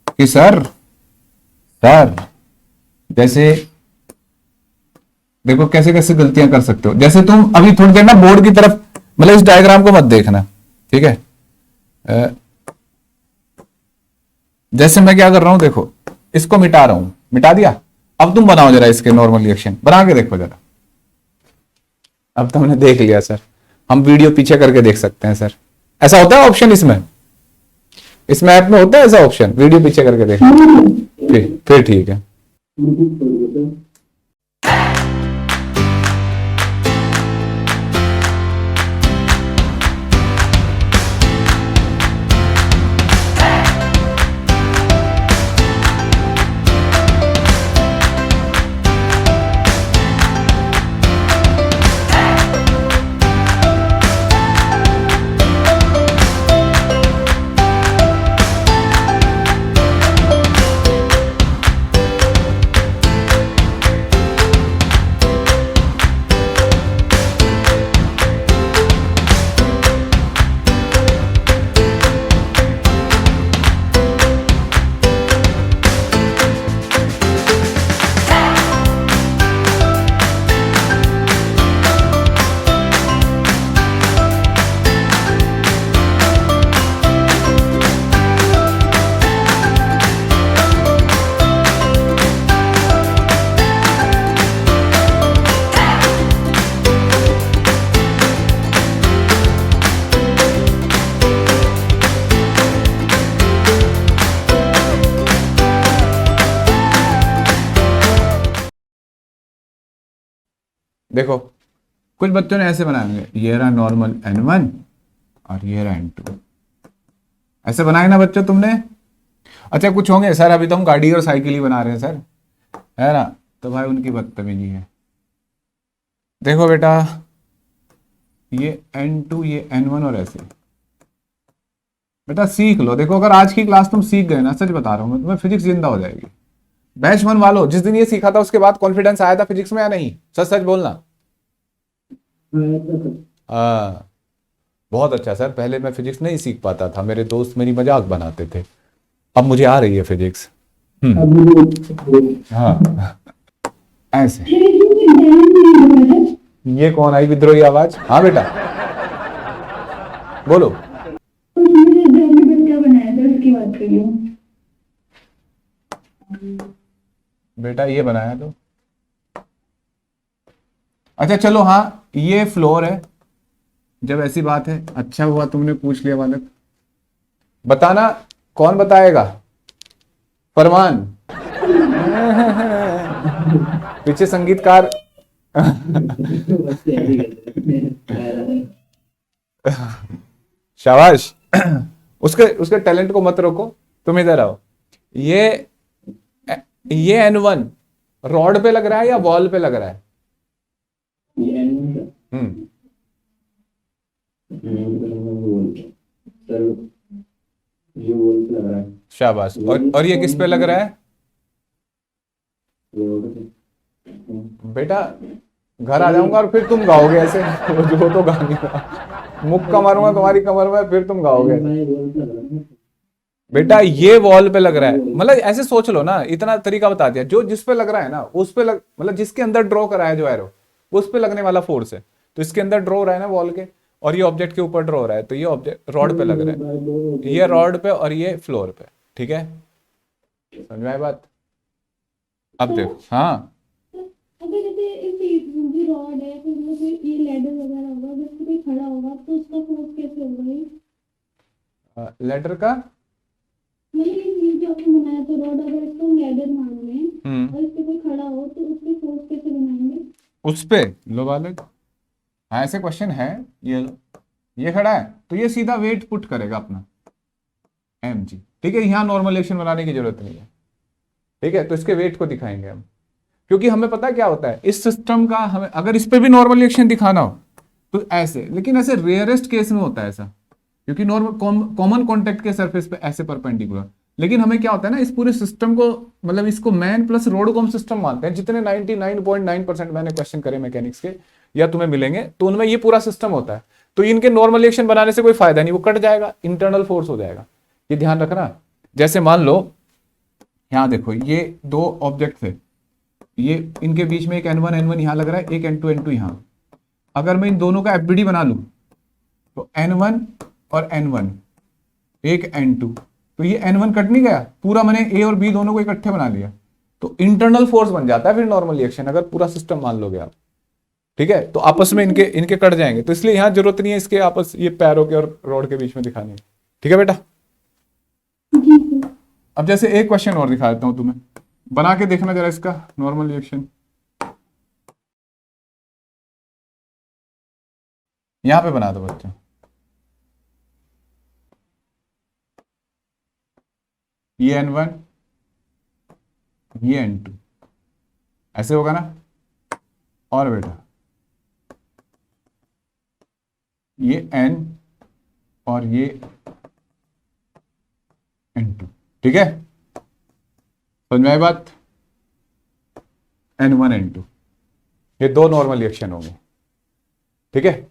कि सर जैसे देखो कैसे कैसे गलतियां कर सकते हो। जैसे तुम अभी थोड़ी देर ना बोर्ड की तरफ, मतलब इस डायग्राम को मत देखना, ठीक है? जैसे मैं क्या कर रहा हूं, देखो इसको मिटा रहा हूं, मिटा दिया। अब तुम बनाओ जरा इसके नॉर्मल रिएक्शन, बना के देखो जरा। अब तुमने देख लिया सर, हम वीडियो पीछे करके देख सकते हैं सर, ऐसा होता है ऑप्शन इस ऐप में होता है ऐसा ऑप्शन, वीडियो पीछे करके देखना। फिर ठीक है। देखो कुछ बच्चों ने ऐसे बनाएंगे, ये रहा नॉर्मल n1 और ये रहा n2, ऐसे बनाए ना बच्चों तुमने। अच्छा कुछ होंगे सर अभी तो हम गाड़ी और साइकिल ही बना रहे हैं सर, है ना, तो भाई उनकी बदतमीजी है। देखो बेटा ये n2 ये n1 और ऐसे, बेटा सीख लो। देखो अगर आज की क्लास तुम सीख गए ना, सच बता रहा हूँ मैं तुम्हें, फिजिक्स जिंदा हो जाएगी। बैच 1 वालों जिस दिन ये सीखा था उसके बाद कॉन्फिडेंस आया था फिजिक्स में या नहीं, सच सच बोलना। हाँ बहुत अच्छा सर, पहले मैं फिजिक्स नहीं सीख पाता था, मेरे दोस्त मेरी मजाक बनाते थे, अब मुझे आ रही है फिजिक्स। हाँ ऐसे। ये कौन आई विद्रोही आवाज? हाँ बेटा बोलो। क्या बनाया था उसकी बात कर रही हूँ। बेटा ये बनाया तो, अच्छा चलो हाँ ये फ्लोर है। जब ऐसी बात है, अच्छा हुआ तुमने पूछ लिया बालक। बताना कौन बताएगा? फरमान। पीछे संगीतकार। शाबाश। उसके उसके टैलेंट को मत रोको, तुम इधर आओ। ये n1 रॉड पे लग रहा है या वॉल पे लग रहा है? हम्म शाबाश। और ये किस पे लग रहा है बेटा? घर आ जाऊंगा और फिर तुम गाओगे ऐसे। जो तो गा नहीं रहा, मुक्का मारूंगा तुम्हारी कमर में, फिर तुम गाओगे। बेटा ये वॉल पे लग रहा है, मतलब ऐसे सोच लो ना, इतना तरीका बता दिया। जो जिस पे लग रहा है ना उस पे लग, मतलब जिसके अंदर ड्रॉ करा है जो एरो, उस पे लगने वाला फोर्स है। तो इसके अंदर ड्रॉ हो रहा है ना वॉल के, और ये ऑब्जेक्ट के ऊपर ड्रॉ हो रहा है, तो ये ऑब्जेक्ट रॉड पे लग रहा है, ये रॉड पे और ये फ्लोर पे। ठीक है, समझ में आई बात? अब देखो हाँ अगर जैसे ये रॉड है, फिर वो कोई ये लैडर वगैरह होगा, अगर इसपे कोई खड़ा होगा तो उसका फोर्स कैसे होगा ये? लेटर का मतलब ये जो आपने बनाया तो रॉड, अगर इसको हम लैडर मान लें और इस पे कोई खड़ा हो तो उस पे फोर्स कैसे बनाएंगे? उस पे लो बालक। हाँ ऐसे क्वेश्चन है, ये लो, ये खड़ा है तो ये सीधा वेट पुट करेगा अपना mg। ठीक है, यहाँ नॉर्मल एक्शन बनाने की जरूरत नहीं है। ठीक है, तो इसके वेट को दिखाएंगे हम, क्योंकि हमें पता क्या होता है इस सिस्टम का, हमें अगर इस पे भी नॉर्मल रिएक्शन दिखाना हो तो ऐसे, लेकिन ऐसे रेयरेस्ट केस में होता है ऐसा, क्योंकि नॉर्मल कॉमन कॉन्टेक्ट के सरफेस पे ऐसे परपेंडिकुलर। लेकिन हमें क्या होता है ना, इस पूरे सिस्टम को, मतलब इसको मैन प्लस रोड को हम सिस्टम मानते हैं। जितने 99.9% मैंने क्वेश्चन करे मैकेनिक्स के या तुम्हें मिलेंगे तो उनमें ये पूरा सिस्टम होता है। तो इनके नॉर्मल रिएक्शन बनाने से कोई फायदा नहीं, वो कट जाएगा, इंटरनल फोर्स हो जाएगा। ये ध्यान रखना। जैसे मान लो यहां देखो, ये दो ऑब्जेक्ट थे, ये इनके बीच में एक n1 यहां लग रहा है, एक n2 यहां। अगर मैं इन दोनों का एफबीडी बना लूं तो n1 और n1, एक n2, तो ये n1 कट नहीं गया पूरा, मैंने a और b दोनों को इकट्ठे बना लिया, तो इंटरनल फोर्स बन जाता है फिर नॉर्मल रिएक्शन, अगर पूरा सिस्टम मान लोगे आप। ठीक है, तो आपस में इनके कट जाएंगे, तो इसलिए यहां जरूरत नहीं है इसके आपस ये पैरों के और रोड के बीच में दिखाने। ठीक है बेटा, अब जैसे एक क्वेश्चन और दिखा देता हूं तुम्हें, बना के देखना जरा इसका नॉर्मल रिएक्शन। यहां पे बना दो बच्चों, ये n1 ये n2, ऐसे होगा ना। और बेटा ये n और ये n2। ठीक है, समझ में आई बात? n1 n2 ये दो नॉर्मल रिएक्शन होंगे। ठीक है,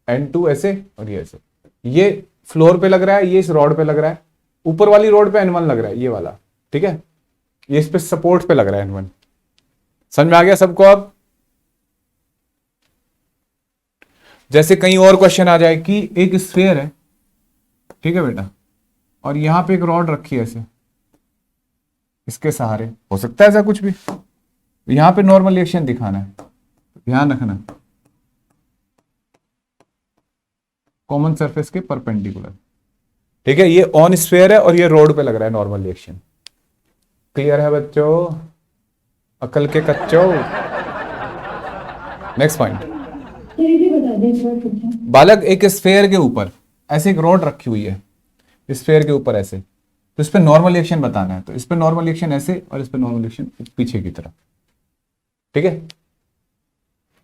n2 ऐसे और ये ऐसे, ये फ्लोर पे लग रहा है, ये इस रॉड पे लग रहा है, ऊपर वाली रोड पे n1 लग रहा है ये वाला। ठीक है, ये इस पे सपोर्ट पे लग रहा है n1। समझ में आ गया सबको? अब जैसे कहीं और क्वेश्चन आ जाए कि एक स्फीयर है, ठीक है बेटा, और यहां पे एक रॉड रखी है ऐसे, इसके सहारे, हो सकता है ऐसा कुछ भी, यहां पे नॉर्मल रिएक्शन दिखाना है, ध्यान रखना कॉमन सरफेस के परपेंडिकुलर। ठीक है, ये ऑन स्फीयर है और ये रोड पे लग रहा है नॉर्मल रिएक्शन। क्लियर है बच्चों? अकल के कच्चों, नेक्स्ट पॉइंट, तो इसे बता दें एक बार फिर से। बालक एक स्फेयर के ऊपर ऐसे एक रॉड रखी हुई है, स्फेयर के ऊपर ऐसे, तो इस पे नॉर्मल रिएक्शन बताना है, तो इस पे नॉर्मल रिएक्शन ऐसे और इस पे नॉर्मल रिएक्शन पीछे की तरफ, ठीक है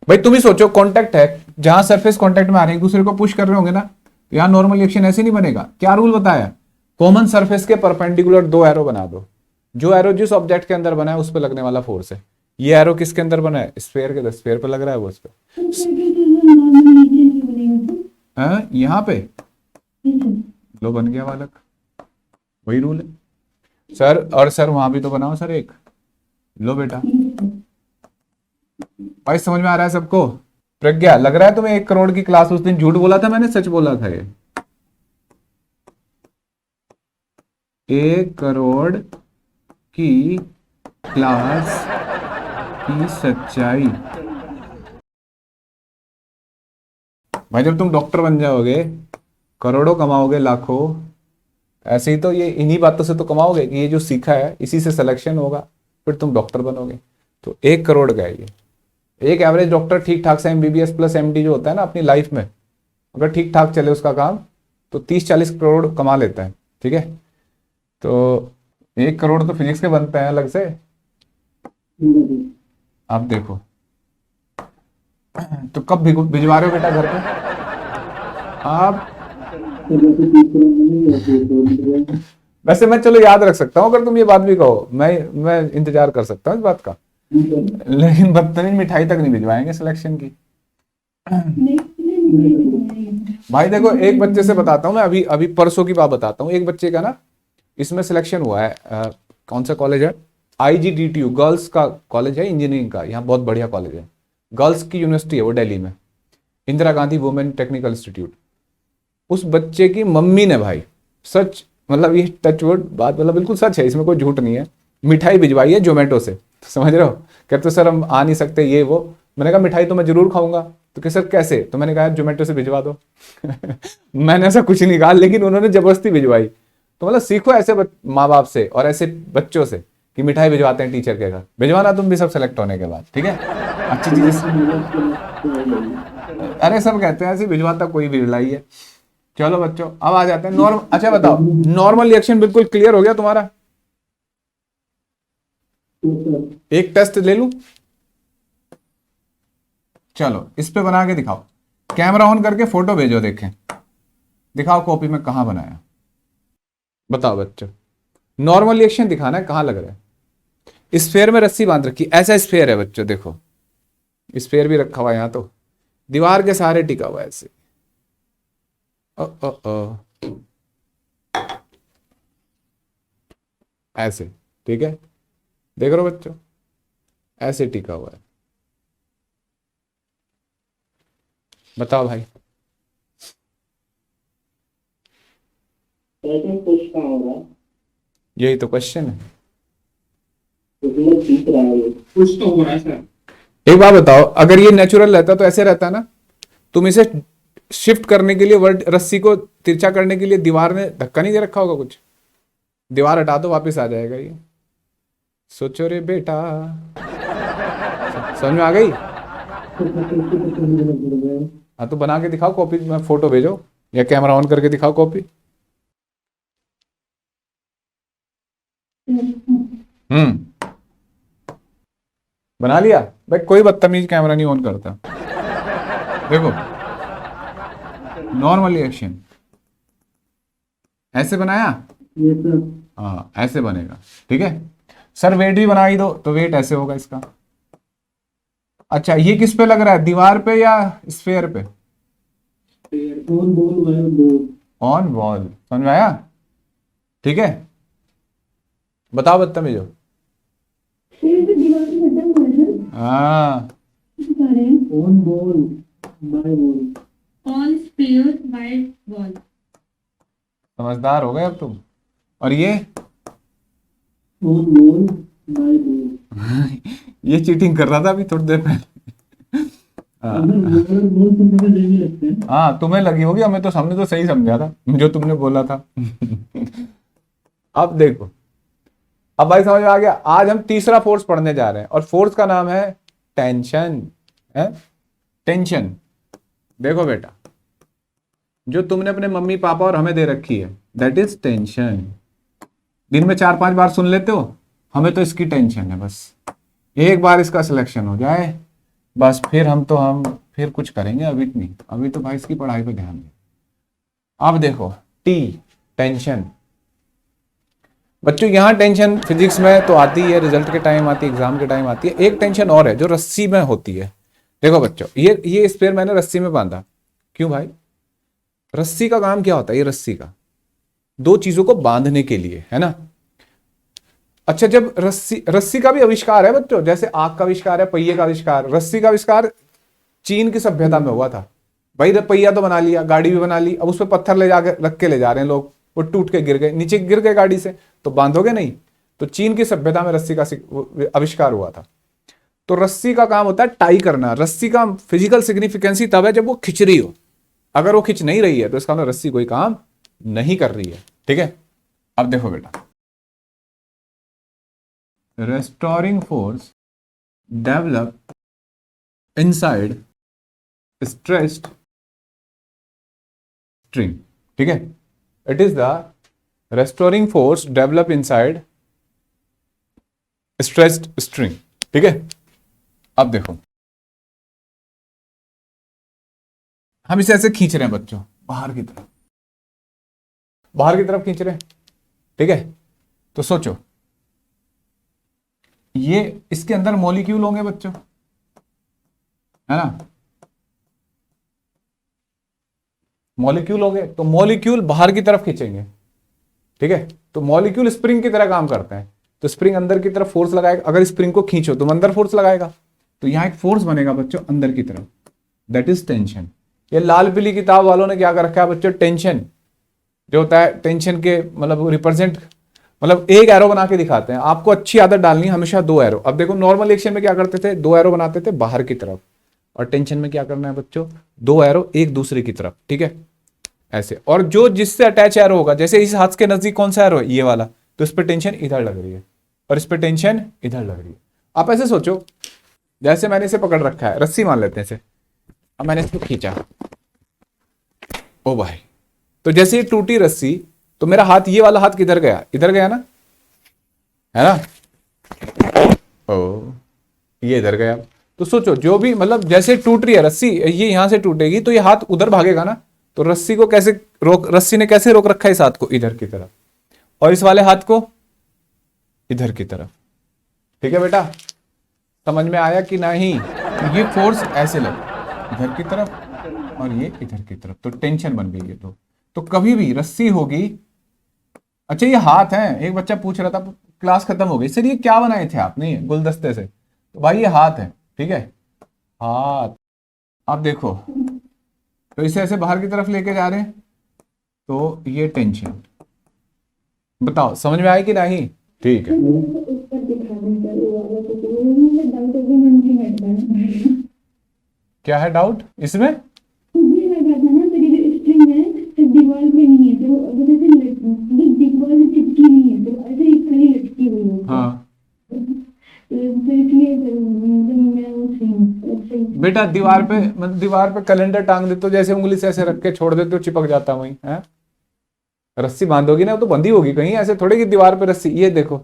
भाई। तुम ही सोचो, कांटेक्ट है, जहां सरफेस कांटेक्ट में आ रहे हैं, एक दूसरे को पुश कर रहे होंगे ना, तो यहां नॉर्मल रिएक्शन ऐसे नहीं बनेगा। क्या रूल बताया, कॉमन सरफेस के परपेंडिकुलर दो एरो बना दो, जो एरो जिस ऑब्जेक्ट के अंदर बना है उस पर लगने वाला फोर्स है। ये एरो किसके अंदर बना है, स्फेयर के, स्फेयर पर लग रहा है वो उस पर। तो फिर भी तो नॉर्मल रीजन नहीं बनेगा तो हाँ, यहाँ पे इसे। लो बन गया बालक, वही रूल है सर। और सर वहां भी तो बनाओ सर एक, लो बेटा। भाई समझ में आ रहा है सबको? प्रज्ञा, लग रहा है तुम्हें 1 करोड़ की क्लास उस दिन झूठ बोला था, मैंने सच बोला था ये? 1 करोड़ की क्लास की सच्चाई। भाई जब तुम डॉक्टर बन जाओगे, करोड़ों कमाओगे, लाखों, ऐसे ही तो ये इन्हीं बातों से तो कमाओगे कि ये जो सीखा है इसी से सिलेक्शन होगा, फिर तुम डॉक्टर बनोगे। तो 1 करोड़ का है ये। एक एवरेज डॉक्टर ठीक ठाक से एमबीबीएस प्लस एमडी जो होता है ना अपनी लाइफ में, अगर ठीक ठाक चले उसका काम, तो 30-40 करोड़ कमा लेता है, ठीक है। तो 1 करोड़ तो फिजिक्स के बनते हैं अलग से। आप देखो, तो कब भिजवा रहे हो बेटा घर पे आप? वैसे मैं चलो याद रख सकता हूँ अगर तुम ये बात भी कहो, मैं इंतजार कर सकता हूँ इस बात का, लेकिन बदतमीज मिठाई तक नहीं भिजवाएंगे सिलेक्शन की। भाई देखो, एक बच्चे से बताता हूँ मैं, अभी अभी परसों की बात बताता हूँ। एक बच्चे का ना इसमें सिलेक्शन हुआ है, कौन सा कॉलेज है, IGDTU, गर्ल्स का कॉलेज है इंजीनियरिंग का, यहाँ बहुत बढ़िया कॉलेज है, गर्ल्स की यूनिवर्सिटी है वो दिल्ली में, Indira Gandhi women technical institute. उस बच्चे की मम्मी ने भाई, सच मतलब ये टचवुड बात, मतलब बिल्कुल सच है, इसमें कोई झूठ नहीं है, मिठाई भिजवाई है जोमेटो से, समझ रहे हो। कहते सर हम आ नहीं सकते ये वो, मैंने कहा मिठाई तो मैं जरूर खाऊंगा, तो कह सर कैसे, तो मैंने कहा जोमेटो से भिजवा दो। मैंने ऐसा कुछ नहीं कहा, लेकिन उन्होंने जबरदस्ती भिजवाई। तो मतलब सीखो ऐसे माँ बाप से और ऐसे बच्चों से कि मिठाई भिजवाते हैं टीचर के घर, भिजवाना तुम भी सब सेलेक्ट होने के बाद, ठीक है। अच्छी चीज, अरे सब कहते हैं ऐसे भिजवाता कोई भी लाई है। चलो बच्चों अब आ जाते हैं नॉर्मल। अच्छा बताओ, नॉर्मल रिएक्शन बिल्कुल क्लियर हो गया तुम्हारा? एक टेस्ट ले लूं? चलो इस पे बना के दिखाओ, कैमरा ऑन करके फोटो भेजो, देखें, दिखाओ कॉपी में कहां बनाया, बताओ बच्चों। नॉर्मल रिएक्शन दिखाना है, कहां लग रहा है। स्फेयर में रस्सी बांध रखी, ऐसा स्फेयर है बच्चों, देखो स्फेयर भी रखा हुआ है यहां, तो दीवार के सहारे टिका हुआ है ऐसे, ऐसे, ठीक है, देख रहे हो बच्चों, ऐसे टिका हुआ है। बताओ भाई, ऐसे कुछ कहाँ होगा, यही तो क्वेश्चन है। उसमें सीख रहा है, कुछ तो हो रहा है सर। एक बात बताओ, अगर ये नेचुरल रहता तो ऐसे रहता ना, तुम इसे शिफ्ट करने के लिए, वर्ड रस्सी को तिरछा करने के लिए दीवार ने धक्का नहीं दे रखा होगा कुछ, दीवार हटा दो वापस आ जाएगा ये। सोचो रे बेटा, समझ में आ गई? हाँ तो बना के दिखाओ कॉपी में, फोटो भेजो या कैमरा ऑन करके दिखाओ कॉपी। बना लिया भाई, कोई बदतमीज कैमरा नहीं ऑन करता। देखो नॉर्मल रिएक्शन ऐसे बनाया, ये तो हाँ ऐसे बनेगा, ठीक है। सर वेट भी बना ही दो, तो वेट ऐसे होगा इसका। अच्छा ये किस पे लग रहा है, दीवार पे या स्फेयर पे? ऑन बॉल, ऑन वॉल, समझ में आया? ठीक है, बताओ बदतमीजो। फिर भी दीवार पे खत्म हुआ है, हाँ बता रहे हैं on ball by ball, all spare by wall. समझदार हो गए अब तुम। और ये ऑन बॉल बाय बॉल, ये चीटिंग कर रहा था अभी थोड़ी देर पहले। अगर बॉल सुनने में नहीं लगते हैं। हाँ तुम्हें लगी होगी, हमें तो हमने तो सही समझा था जो तुमने बोला था। अब देखो, अब भाई समझ में आ गया। आज हम तीसरा फोर्स पढ़ने जा रहे हैं और फोर्स का नाम है टेंशन, है टेंशन। देखो बेटा, जो तुमने अपने मम्मी पापा और हमें दे रखी है दैट इज टेंशन। दिन में 4-5 बार सुन लेते हो, हमें तो इसकी टेंशन है। बस एक बार इसका सिलेक्शन हो जाए बस, फिर हम फिर कुछ करेंगे। अभी नहीं, अभी तो भाई इसकी पढ़ाई पे ध्यान दें। अब देखो टी, टेंशन। बच्चों यहाँ टेंशन फिजिक्स में तो आती है, रिजल्ट के टाइम आती है, एग्जाम के टाइम आती है। एक टेंशन और है जो रस्सी में होती है। देखो बच्चों, ये स्पेयर मैंने रस्सी में बांधा। क्यों भाई? रस्सी का काम क्या होता है? ये रस्सी का 2 चीजों को बांधने के लिए, है ना। अच्छा, जब रस्सी का भी आविष्कार है बच्चों, जैसे आग का आविष्कार है, पहिए का आविष्कार, रस्सी का आविष्कार चीन की सभ्यता में हुआ था। भाई पहिया तो बना लिया, गाड़ी भी बना ली, अब उस पर पत्थर ले जाकर रख के ले जा रहे हैं लोग, वो टूट के गिर गए, नीचे गिर गए गाड़ी से, तो बांधोगे नहीं। तो चीन की सभ्यता में रस्सी का आविष्कार हुआ था। तो रस्सी का काम होता है टाई करना। रस्सी का फिजिकल सिग्निफिकेंसी तब है जब वो खिंच रही हो। अगर वो खिंच नहीं रही है तो इसका मतलब रस्सी कोई काम नहीं कर रही है। ठीक है, अब देखो बेटा, restoring force develop inside stressed string। ठीक है, it is the restoring force develop inside stressed string। ठीक है, अब देखो हम इसे ऐसे खींच रहे हैं बच्चों, बाहर की तरफ खींच रहे हैं। ठीक है, तो सोचो ये इसके अंदर मॉलिक्यूल होंगे बच्चों, है ना। मॉलिक्यूल होंगे तो मॉलिक्यूल बाहर की तरफ खींचेंगे। ठीक है, तो मॉलिक्यूल स्प्रिंग की तरह काम करते हैं। तो स्प्रिंग अंदर की तरफ फोर्स लगाएगा। अगर स्प्रिंग को खींचो तो अंदर फोर्स लगाएगा, तो यहां एक फोर्स बनेगा बच्चों अंदर की तरफ, दैट इज टेंशन। ये लाल पीली किताब वालों ने क्या कर रखा है बच्चों? टेंशन जो होता है, टेंशन के मतलब रिप्रेजेंट, मतलब एक एरो बना के दिखाते हैं। आपको अच्छी आदत डालनी है हमेशा 2 एरो। अब देखो नॉर्मल एक्शन में क्या करते थे? 2 एरो बनाते थे बाहर की तरफ, और टेंशन में क्या करना है बच्चों? 2 एरो एक दूसरे की तरफ। ठीक है, ऐसे। और जो जिससे अटैच एरो होगा, जैसे इस हाथ के नजदीक कौन सा एरो है? ये वाला, तो इस पर टेंशन इधर लग रही है और इस पर टेंशन इधर लग रही है। आप ऐसे सोचो, जैसे मैंने इसे पकड़ रखा है, रस्सी मान लेते हैं इसे, अब मैंने इसको खींचा, ओ भाई, तो जैसे ये टूटी रस्सी, तो मेरा हाथ, ये वाला हाथ किधर गया? इधर गया ना, है ना। ओ, ये इधर गया। तो सोचो जो भी मतलब जैसे टूट रही है रस्सी, ये यहां से टूटेगी तो ये हाथ उधर भागेगा ना। तो रस्सी को कैसे रस्सी ने कैसे रोक रखा है इस हाथ को? इधर की तरफ, और इस वाले हाथ को इधर की तरफ। ठीक है बेटा, समझ में आया कि नहीं? ये फोर्स ऐसे लगे इधर की तरफ और ये इधर की तरफ, तो टेंशन बन गई है। तो कभी भी रस्सी होगी। अच्छा, ये हाथ है। एक बच्चा पूछ रहा था, क्लास खत्म हो गई, सर ये क्या बनाए थे आपने गुलदस्ते से? तो भाई ये हाथ है। ठीक है, हाथ। अब देखो, तो इसे ऐसे बाहर की तरफ लेके जा रहे हैं, तो ये टेंशन। बताओ समझ में आया कि नहीं? ठीक है, क्या है डाउट इसमें? दीवार पे नहीं है, तो अगर ऐसे दीवार से चिपकी नहीं है, तो ऐसे ही खाली लटकी हुई है। हाँ तो इसलिए मैं वो बेटा, दीवार पे कैलेंडर टांग देते हो, जैसे उंगली से ऐसे रख के छोड़ देते हो, चिपक जाता वहीं है। रस्सी बांधोगी ना तो बंधी होगी कहीं, ऐसे थोड़ी कि दीवार पे रस्सी। ये देखो,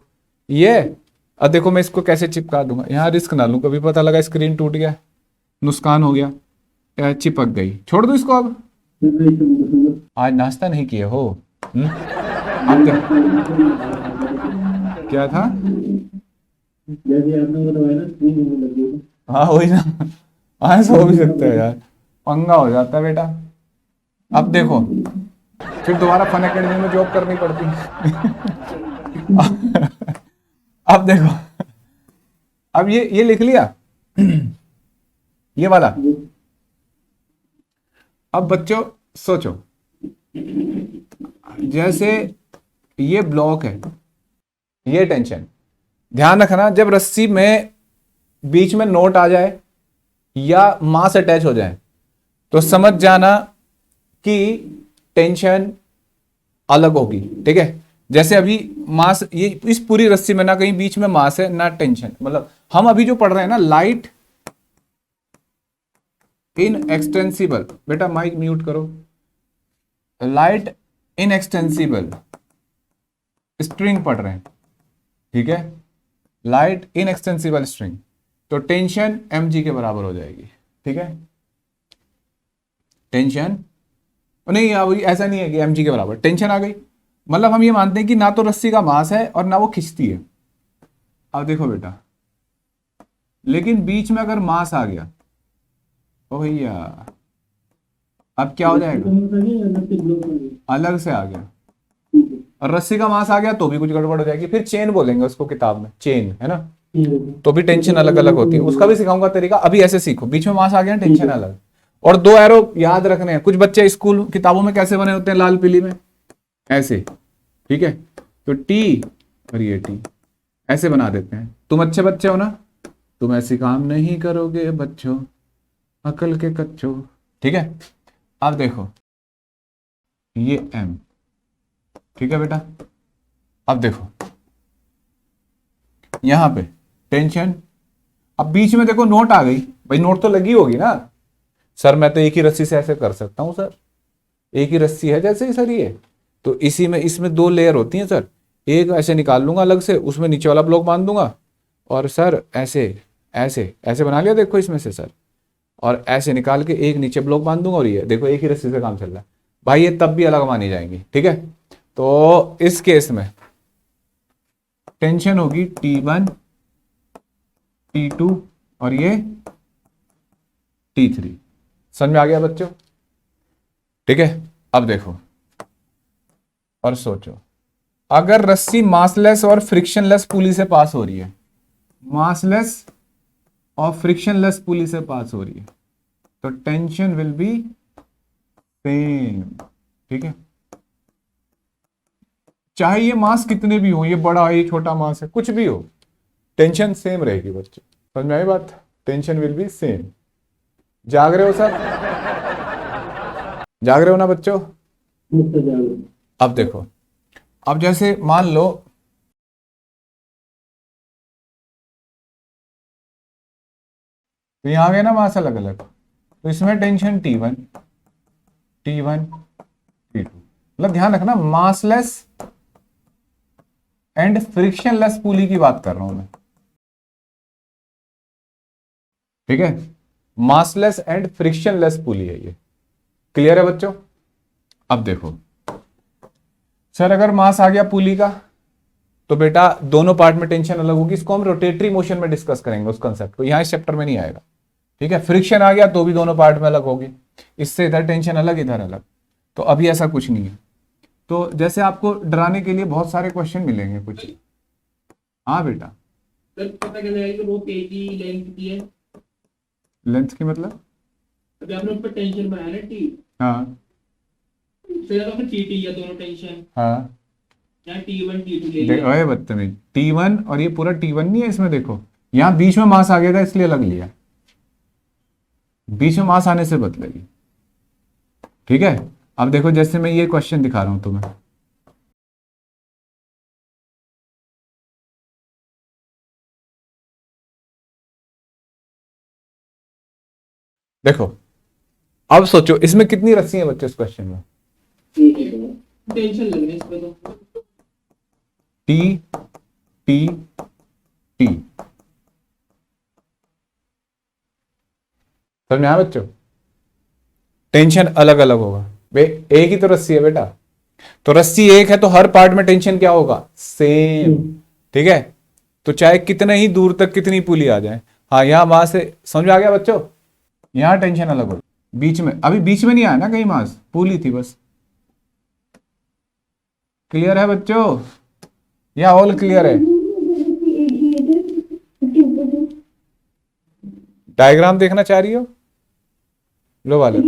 ये अब देखो मैं इसको कैसे चिपका दूंगा। यहाँ रिस्क ना लूं, कभी पता लगा स्क्रीन टूट गया, नुकसान हो गया, चिपक गई, छोड़ दो इसको। अब आज नाश्ता नहीं किए हो? अब क्या था? जैसे आपने बताया ना, स्क्रीन में लगी। हाँ वही ना, आज हो भी सकता है यार, पंगा हो जाता है बेटा। अब देखो, फिर दोबारा फन एकेडमी में जॉब करनी पड़ती अब देखो, अब ये लिख लिया ये वाला। अब बच्चों सोचो, जैसे ये ब्लॉक है, ये टेंशन। ध्यान रखना, जब रस्सी में बीच में नोट आ जाए या मास अटैच हो जाए तो समझ जाना कि टेंशन अलग होगी। ठीक है, जैसे अभी मास, ये इस पूरी रस्सी में ना कहीं बीच में मास है ना टेंशन। मतलब हम अभी जो पढ़ रहे हैं ना, लाइट इनएक्सटेंसिबल, बेटा माइक म्यूट करो, लाइट इनएक्सटेंसिबल स्ट्रिंग पढ़ रहे हैं, ठीक है, लाइट इनएक्सटेंसिबल स्ट्रिंग, तो टेंशन mg के बराबर हो जाएगी, ठीक है, टेंशन नहीं, अब ऐसा नहीं है कि mg के बराबर, टेंशन आ गई, मतलब हम ये मानते हैं कि ना तो रस्सी का मास है और ना वो खिंचती है। अब देखो बेटा, लेकिन बीच में अगर मास आ गया, ओ भैया अब क्या हो जाएगा, अलग से आ गया, और रस्सी का मास आ गया तो भी कुछ गड़बड़ हो जाएगी, फिर चेन बोलेंगे उसको किताब में, चेन है ना, तो भी टेंशन अलग अलग होती है, उसका भी सिखाऊंगा तरीका, अभी ऐसे सीखो, बीच में मास आ गया टेंशन अलग, और दो एरो याद रखने हैं, कुछ बच्चे स्कूल किताबों में कैसे बने होते हैं लाल पीली में, ऐसे, ठीक है, तो टी और ये टी ऐसे बना देते हैं, तुम अच्छे बच्चे हो ना, तुम ऐसे काम नहीं करोगे बच्चों, अकल के कच्चों, ठीक है। अब देखो ये m, ठीक है बेटा, अब देखो यहां पे टेंशन, अब बीच में देखो नोट आ गई, भाई नोट तो लगी होगी ना, सर मैं तो एक ही रस्सी से ऐसे कर सकता हूं सर, एक ही रस्सी है जैसे ही सर ये, तो इसी में इसमें दो लेयर होती हैं सर, एक ऐसे निकाल लूंगा अलग से, उसमें नीचे वाला ब्लॉक बांध दूंगा, और सर ऐसे ऐसे ऐसे बना लिया देखो इसमें से सर, और ऐसे निकाल के एक नीचे ब्लॉक बांध दूंगा, और ये देखो एक ही रस्सी से काम चल रहा है भाई, ये तब भी अलग मानी जाएंगी, ठीक है। तो इस केस में टेंशन होगी T1 T2 और ये T3, समझ में आ गया बच्चों, ठीक है। अब देखो और सोचो, अगर रस्सी मासलेस और फ्रिक्शनलेस पुली से पास हो रही है, मासलेस और फ्रिक्शनलेस पुली से पास हो रही है, तो टेंशन विल बी सेम, ठीक है, चाहे ये मास कितने भी हो, ये बड़ा है ये छोटा मास है, कुछ भी हो, टेंशन सेम रहेगी बच्चे, समझ में आई बात, टेंशन विल बी सेम। जाग रहे हो सब, जाग रहे हो ना बच्चों। अब देखो, अब जैसे मान लो तो यहां आ गए ना मास अलग अलग, तो इसमें टेंशन T1 T1 T2, मतलब ध्यान रखना मासलेस एंड फ्रिक्शनलेस पुली की बात कर रहा हूं मैं, ठीक है, मासलेस एंड फ्रिक्शनलेस पुली है ये, क्लियर है बच्चों। अब देखो सर अगर मास आ गया पुली का, तो बेटा दोनों पार्ट में टेंशन अलग होगी, इसको हम रोटेटरी मोशन में डिस्कस करेंगे उस कंसेप्ट को, यहां इस चैप्टर में नहीं आएगा, ठीक है। फ्रिक्शन आ गया तो भी दोनों पार्ट में अलग होगी, इससे इधर टेंशन अलग इधर अलग, तो अभी ऐसा कुछ नहीं है। तो जैसे आपको डराने के लिए बहुत सारे क्वेश्चन मिलेंगे कुछ, हाँ बेटा, सर पता क्या लगेगा कि वो पेज की लेंथ की है, लेंथ की मतलब, अभी आपने उस पर टेंशन बनाया ना टी, हाँ तो या तो फिर टी या दोनों टेंशन, हाँ, या T1 T2 ले लिया, अरे बदतमीज, T1 और ये पूरा T1 नहीं है इसमें, देखो यहां बीच में मास आ गया था इसलिए अलग लिया, बीच में मास आने से बदलेगी, ठीक है। अब देखो जैसे मैं ये क्वेश्चन दिखा रहा हूं तुम्हें, देखो अब सोचो इसमें कितनी रस्सी है बच्चे इस क्वेश्चन में, टेंशन लग रही है इसमें तो, टी टी टी, समझ में आया बच्चों, टेंशन अलग अलग होगा, बे एक ही तो रस्सी है बेटा, तो रस्सी एक है तो हर पार्ट में टेंशन क्या होगा, सेम, ठीक है। तो चाहे कितने ही दूर तक कितनी पुली आ जाए, हाँ यहां वहां से, समझ में आ गया बच्चों, यहां टेंशन अलग हो, बीच में, अभी बीच में नहीं आया ना कहीं मास, पुली थी बस, क्लियर है बच्चों, या ऑल क्लियर है, डायग्राम देखना चाह रही हो, लो वाले,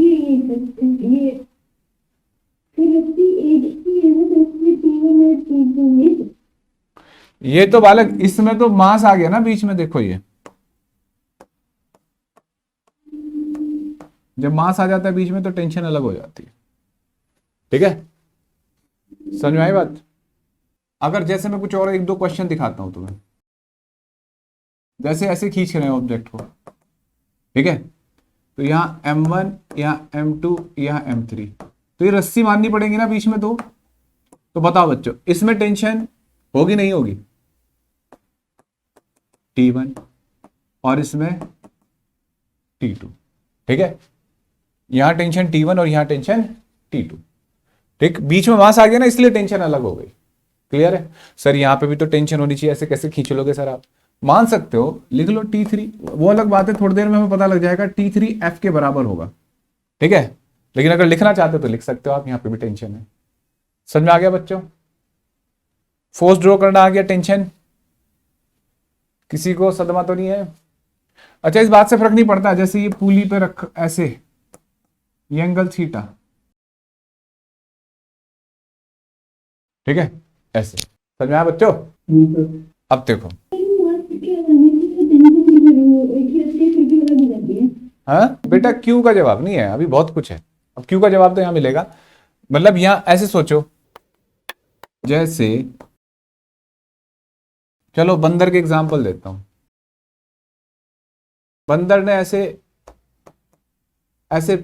ये तो बालक इसमें तो मास आ गया ना बीच में, देखो ये जब मास आ जाता है बीच में तो टेंशन अलग हो जाती है, ठीक है, समझ में आई बात। अगर जैसे मैं कुछ और एक दो क्वेश्चन दिखाता हूं तुम्हें, जैसे ऐसे खींच रहे हैं ऑब्जेक्ट को, ठीक है, तो यहाँ M1, यहाँ M2, यहाँ M3, तो ये रस्सी माननी पड़ेगी ना बीच में दो। तो बताओ बच्चों, इसमें टेंशन होगी नहीं होगी? T1 और इसमें T2, ठीक है। यहां टेंशन T1 और यहां टेंशन T2, ठीक। बीच में मास आ गया ना, इसलिए टेंशन अलग हो गई। क्लियर है सर? यहां पे भी तो टेंशन होनी चाहिए, ऐसे कैसे खींच लोगे सर आप? मान सकते हो, लिख लो T3, वो अलग बात है, थोड़ी देर में हमें पता लग जाएगा। T3 F के बराबर होगा, ठीक है। लेकिन अगर लिखना चाहते हो तो लिख सकते हो आप, यहां पे भी टेंशन है। समझ में आ गया बच्चों? फोर्स ड्रॉ करना आ गया, टेंशन? किसी को सदमा तो नहीं है? अच्छा, इस बात से फर्क नहीं पड़ता, जैसे ये पुली पे रख ऐसे, ये एंगल थीटा, ठीक है, ऐसे। समझ में आया बच्चों? अब देखो, हाँ बेटा, क्यों का जवाब नहीं है अभी, बहुत कुछ है। अब क्यों का जवाब तो यहां मिलेगा। मतलब यहां ऐसे सोचो, जैसे चलो बंदर के एग्जांपल देता हूं। बंदर ने ऐसे ऐसे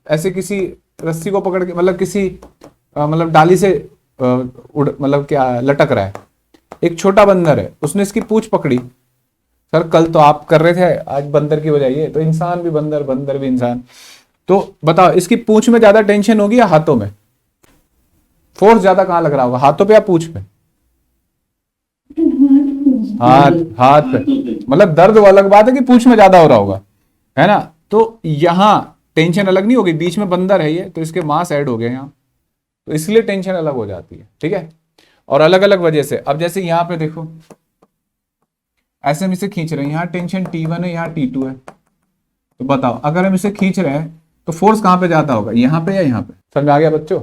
ऐसे किसी रस्सी को पकड़ के, मतलब किसी मतलब डाली से मतलब क्या लटक रहा है। एक छोटा बंदर है, उसने इसकी पूंछ पकड़ी। सर कल तो आप कर रहे थे, आज बंदर की बजाय ये, तो इंसान भी बंदर, बंदर भी इंसान। तो बताओ, इसकी पूंछ में ज्यादा टेंशन होगी या हाथों में? फोर्स ज्यादा कहां लग रहा होगा, हाथों पे या पूंछ पे? हाथ, हाथ पे। मतलब दर्द वो अलग बात है कि पूंछ में ज्यादा हो रहा होगा, है ना। तो यहां टेंशन अलग नहीं होगी, बीच में बंदर है ये, तो इसके मास ऐड हो गए यहां, तो इसलिए टेंशन अलग हो जाती है, ठीक है। और अलग अलग वजह से। अब जैसे यहां पे देखो, ऐसे हम इसे खींच रहे हैं, यहाँ टेंशन T1 है, यहाँ T2 है। तो बताओ, अगर हम इसे खींच रहे हैं तो फोर्स कहां पे ज्यादा होगा, यहाँ पे या यहाँ पे? समझ में आ गया बच्चों?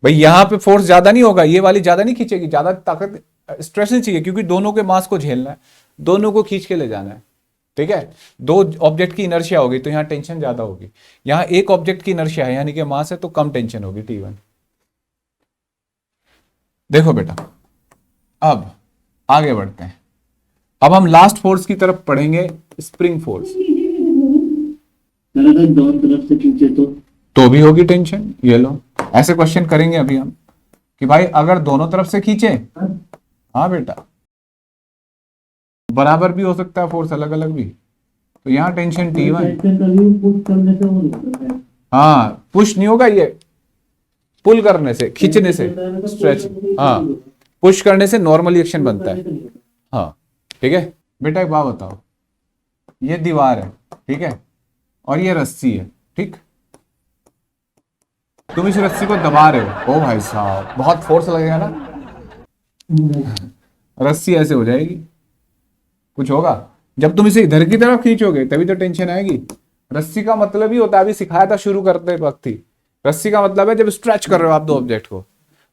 भाई यहाँ पे फोर्स ज्यादा नहीं होगा, ये वाली ज्यादा नहीं खींचेगी, ज्यादा ताकत, स्ट्रेस नहीं चाहिए, क्योंकि दोनों के मास को झेलना है, दोनों को खींच के ले जाना है, ठीक है। दो ऑब्जेक्ट की इनर्शिया होगी तो यहाँ टेंशन ज्यादा होगी। यहाँ एक ऑब्जेक्ट की इनर्शिया है, यानी कि मास है, तो कम टेंशन होगी, T1। देखो बेटा, अब आगे बढ़ते हैं। अब हम लास्ट फोर्स की तरफ पढ़ेंगे, स्प्रिंग फोर्स। अगर दोनों तरफ से खींचे तो भी होगी टेंशन। ये लो, ऐसे क्वेश्चन करेंगे अभी हम कि भाई अगर दोनों तरफ से खींचे, हाँ बेटा, बराबर भी हो सकता है फोर्स, अलग अलग भी। तो यहाँ टेंशन T1, पुश करने से वो नहीं होता है। हाँ पुश नहीं होगा, ये पुल करने से, खींचने से, स्ट्रेच, हाँ पुश करने से नॉर्मल एक्शन बनता है, हाँ ठीक है। बेटा एक बात बताओ, ये दीवार है, ठीक है, और ये रस्सी है, ठीक। तुम इस रस्सी को दबा रहे हो, ओ भाई साहब बहुत फोर्स लगेगा ना, रस्सी ऐसे हो जाएगी, कुछ होगा। जब तुम इसे इधर की तरफ खींचोगे तभी तो टेंशन आएगी। रस्सी का मतलब ही होता है, अभी सिखाया था शुरू करते वक्त ही, रस्सी का मतलब है जब स्ट्रेच कर रहे हो आप दो ऑब्जेक्ट को।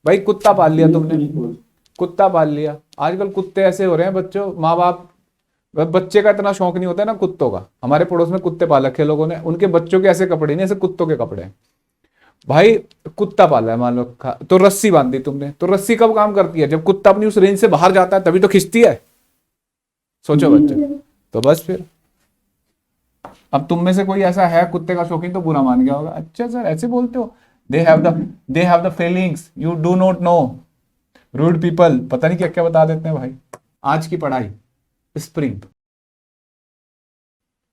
भाई कुत्ता पाल लिया तुमने, कुत्ता पाल लिया, आजकल कुत्ते ऐसे हो रहे हैं बच्चों, माँ बाप, बच्चे का इतना शौक नहीं होता है ना कुत्तों का। हमारे पड़ोस में कुत्ते पाल रखे लोगों ने, उनके बच्चों के ऐसे कपड़े नहीं, ऐसे कुत्तों के कपड़े हैं। भाई कुत्ता पाला है मान लो, तो रस्सी बांध दी तुमने, तो रस्सी कब काम करती है, जब कुत्ता अपनी उस रेंज से बाहर जाता है तभी तो खींचती है। सोचो बच्चों, तो बस फिर अब तुम में से कोई ऐसा है कुत्ते का शौकीन तो बुरा मान गया होगा, अच्छा सर ऐसे बोलते हो, they have the feelings you do not know, rude people, पता नहीं क्या क्या बता देते हैं भाई। आज की पढ़ाई, स्प्रिंग।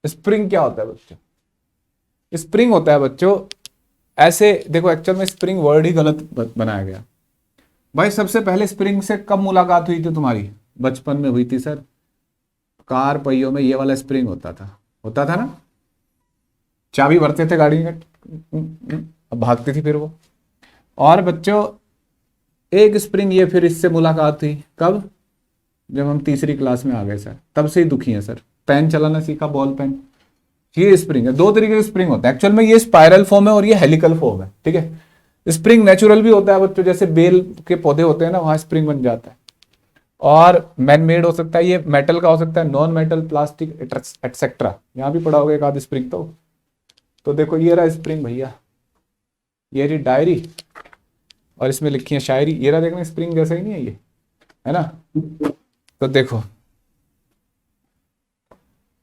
स्प्रिंग क्या होता है बच्चों? स्प्रिंग होता है बच्चों, ऐसे देखो, एक्चुअल में स्प्रिंग वर्ड ही गलत बनाया गया। भाई सबसे पहले स्प्रिंग से कब मुलाकात हुई थी तुम्हारी? बचपन में हुई थी सर, कार पहियों में ये वाला स्प्रिंग होता था ना, चाबी भरते थे गाड़ी में, अब भागती थी फिर वो। और बच्चों एक स्प्रिंग ये फिर इससे मुलाकात हुई कब? जब हम तीसरी क्लास में आ गए सर, तब से ही दुखी है सर, पेन चलाना सीखा, बॉल पेन। ये स्प्रिंग है, दो तरीके के स्प्रिंग होता है एक्चुअल में, ये स्पाइरल फॉर्म है और ये हेलिकल फॉर्म है, ठीक है। स्प्रिंग नेचुरल भी होता है बच्चों, जैसे बेल के पौधे होते हैं ना, वहां स्प्रिंग बन जाता है। और मैन मेड हो सकता है, ये मेटल का हो सकता है, नॉन मेटल, प्लास्टिक एटसेट्रा, यहाँ भी पढ़ा होगा एक आध स्प्रिंग तो देखो ये रहा स्प्रिंग भैया, ये रही डायरी और इसमें लिखी है शायरी, ये रहा, देखना स्प्रिंग जैसा ही नहीं है ये, है ना। तो देखो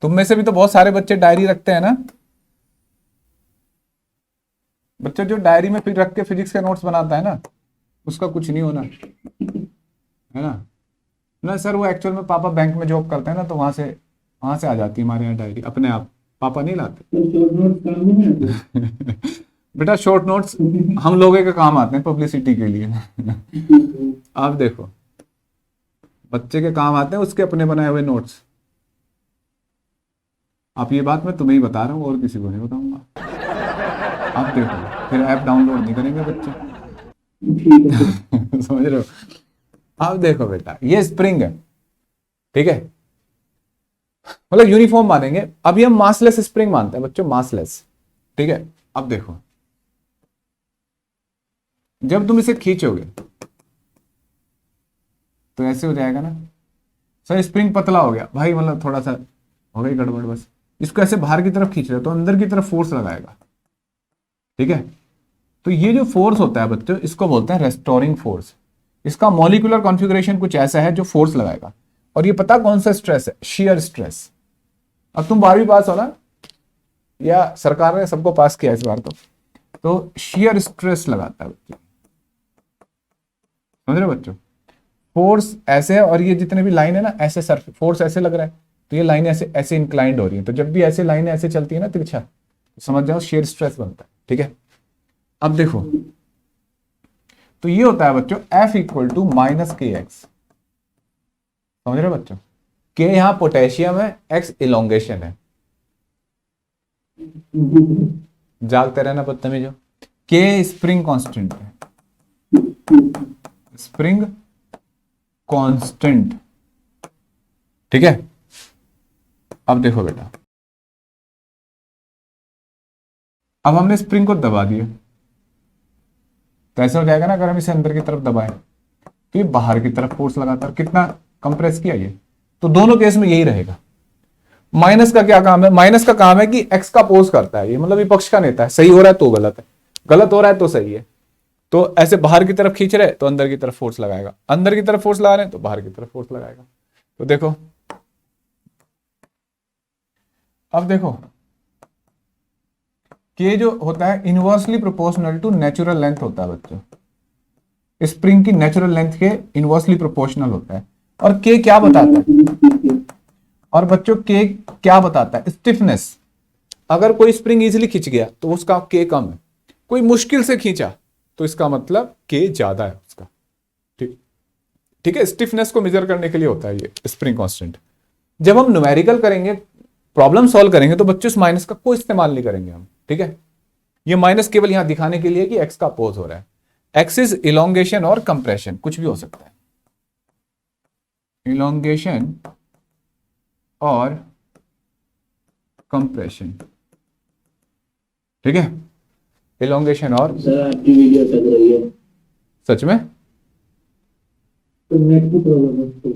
तुम में से भी तो बहुत सारे बच्चे डायरी रखते हैं ना, बच्चा जो डायरी में फिर रख के फिजिक्स के नोट्स बनाता है ना, उसका कुछ नहीं होना, है ना। ना सर, वो एक्चुअल में पापा बैंक में जॉब करते हैं ना, तो वहां से आ जाती है हमारे यहाँ डायरी अपने आप, पापा नहीं लाते। तो शॉर्ट नोट्स काम नहीं आते। बेटा शॉर्ट नोट्स हम लोगों के काम आते हैं पब्लिसिटी के लिए। आप देखो, बच्चे के काम आते हैं उसके अपने बनाए हुए नोट्स। आप ये बात मैं तुम्हें ही बता रहा हूँ, और किसी को नहीं बताऊंगा। आप देखो, फिर ऐप डाउनलोड नहीं करेंगे बच्चे। ठीक है। समझ रहे हो। अब देखो बेटा, ये स्प्रिंग है, ठीक है, मतलब यूनिफॉर्म मानेंगे। अभी हम मासलेस स्प्रिंग मानते हैं बच्चों, मासलेस, ठीक है। अब देखो, जब तुम इसे खींचोगे तो ऐसे हो जाएगा ना सर, स्प्रिंग पतला हो गया भाई, मतलब थोड़ा सा हो गई गड़बड़, बस इसको ऐसे बाहर की तरफ खींच रहे हो तो अंदर की तरफ फोर्स लगाएगा, ठीक है। तो ये जो फोर्स होता है बच्चों, इसको बोलते हैं रेस्टोरिंग फोर्स। इसका मॉलिक्यूलर कॉन्फ़िगरेशन कुछ ऐसा है जो फोर्स लगाएगा। और ये पता कौन सा स्ट्रेस है? Shear stress. अब तुम 12वीं पास हो ना, या सरकार ने सबको पास किया इस बार, तो शेयर स्ट्रेस लगाता है बच्चों, समझ रहे हो बच्चों। फोर्स ऐसे है, और ये जितने भी लाइन है ना, ऐसे सरफेस फोर्स ऐसे लग रहा है, तो ये लाइन ऐसे ऐसे इंक्लाइंड हो रही है। तो जब भी ऐसे लाइनें ऐसे चलती है ना तिरछा, तो समझ जाओ शेयर स्ट्रेस बनता है, ठीक है। अब देखो, तो ये होता है बच्चों F इक्वल टू माइनस के एक्स, समझ रहे हो बच्चों। के यहां पोटेशियम है, एक्स इलोंगेशन है, जागते रहना बदतमीजो। के स्प्रिंग कांस्टेंट है, स्प्रिंग कांस्टेंट, ठीक है। अब देखो बेटा, अब हमने स्प्रिंग को दबा दिया, तो ऐसा हो जाएगा ना, अगर हम इसे अंदर की तरफ दबाएं तो ये बाहर की तरफ फोर्स लगाता है। कितना कंप्रेस किया ये, तो दोनों केस में यही रहेगा। माइनस का क्या काम है? माइनस का काम है कि एक्स का अपोज करता है, ये मतलब विपक्ष का नेता है। सही हो रहा है तो गलत है, गलत हो रहा है तो सही है। तो ऐसे बाहर की तरफ खींच रहे तो अंदर की तरफ फोर्स लगाएगा, अंदर की तरफ फोर्स लगा रहे हैं तो बाहर की तरफ फोर्स लगाएगा। तो देखो, अब देखो, के जो होता है inversely proportional to natural length होता है बच्चों। स्प्रिंग की नेचुरल लेंथ के इनवर्सली प्रोपोर्शनल होता है। और के क्या बताता है? और बच्चों के क्या बताता है? स्टिफनेस। अगर कोई स्प्रिंग इजीली खींच गया तो उसका के कम है, कोई मुश्किल से खींचा तो इसका मतलब के ज्यादा है उसका, ठीक, ठीक है। स्टिफनेस को मेजर करने के लिए होता है ये स्प्रिंग कांस्टेंट। जब हम न्यूमेरिकल करेंगे, प्रॉब्लम सॉल्व करेंगे, तो बच्चों इस माइनस का कोई इस्तेमाल नहीं करेंगे हम, ठीक है। ये माइनस केवल यहां दिखाने के लिए कि एक्स का अपोज हो रहा है। एक्स इज इलोंगेशन और कंप्रेशन, कुछ भी हो सकता है, इलोंगेशन और कंप्रेशन, ठीक है। इलोंगेशन और, सर आपकी वीडियो अटक रही है। सच में? तो नेट की प्रॉब्लम है तो।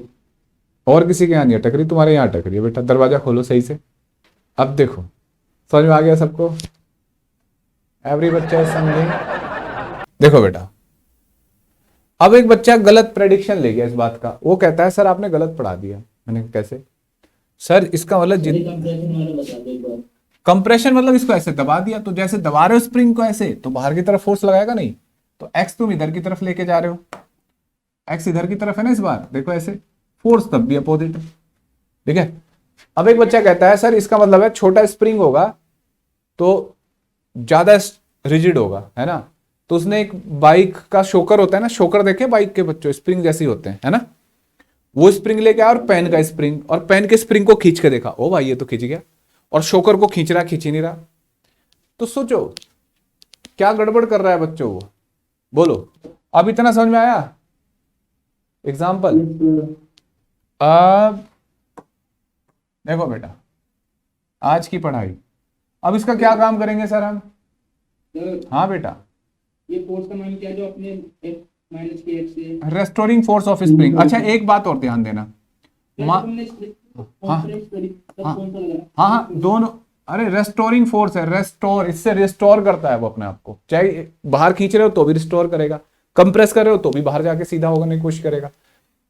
और किसी के यहाँ नहीं अटक रही, तुम्हारे यहाँ अटक रही है बेटा। दरवाजा खोलो सही से। अब देखो, समझ में आ गया सबको? एवरी बच्चा समझे? देखो बेटा, अब एक बच्चा गलत प्रेडिक्शन ले गया इस बात का। वो कहता है सर आपने गलत पढ़ा दिया। मैंने कहा कैसे? सर इसका मतलब कंप्रेशन वाला बता दो एक बार। कंप्रेशन मतलब इसको ऐसे दबा दिया, तो जैसे दबा रहे हो स्प्रिंग को ऐसे, तो बाहर की तरफ फोर्स लगाएगा नहीं। तो एक्स तुम इधर की तरफ लेके जा रहे हो, एक्स इधर की तरफ है ना इस बार, देखो ऐसे, फोर्स तब भी अपोजिट, ठीक है। अब एक बच्चा कहता है सर इसका मतलब है छोटा स्प्रिंग होगा तो ज्यादा रिजिड होगा, है ना। तो उसने एक बाइक का शोकर होता है ना, शोकर देखे बाइक के बच्चों, स्प्रिंग जैसे ही होते हैं, है ना। वो स्प्रिंग लेके आया और पेन का स्प्रिंग, और पेन के स्प्रिंग को खींच के देखा, ओ भाई ये तो खींच गया। और शोकर को खींच रहा, खींच ही नहीं रहा। तो सोचो क्या गड़बड़ कर रहा है बच्चों वो, बोलो। अब इतना समझ में आया? एग्जाम्पल, अब देखो बेटा, आज की पढ़ाई, अब इसका क्या काम करेंगे सर हम? हाँ बेटा, ये फोर्स का नाम क्या है जो अपने माइनस के एक्स से रेस्टोरिंग फोर्स ऑफ स्प्रिंग। अच्छा एक बात और ध्यान देना, हाँ हाँ दोनों, अरे रेस्टोरिंग फोर्स है, रेस्टोर, इससे रिस्टोर करता है वो अपने आप को। चाहे बाहर खींच रहे हो तो भी रिस्टोर करेगा, कंप्रेस कर रहे हो तो भी बाहर जाके सीधा होने की कोशिश करेगा।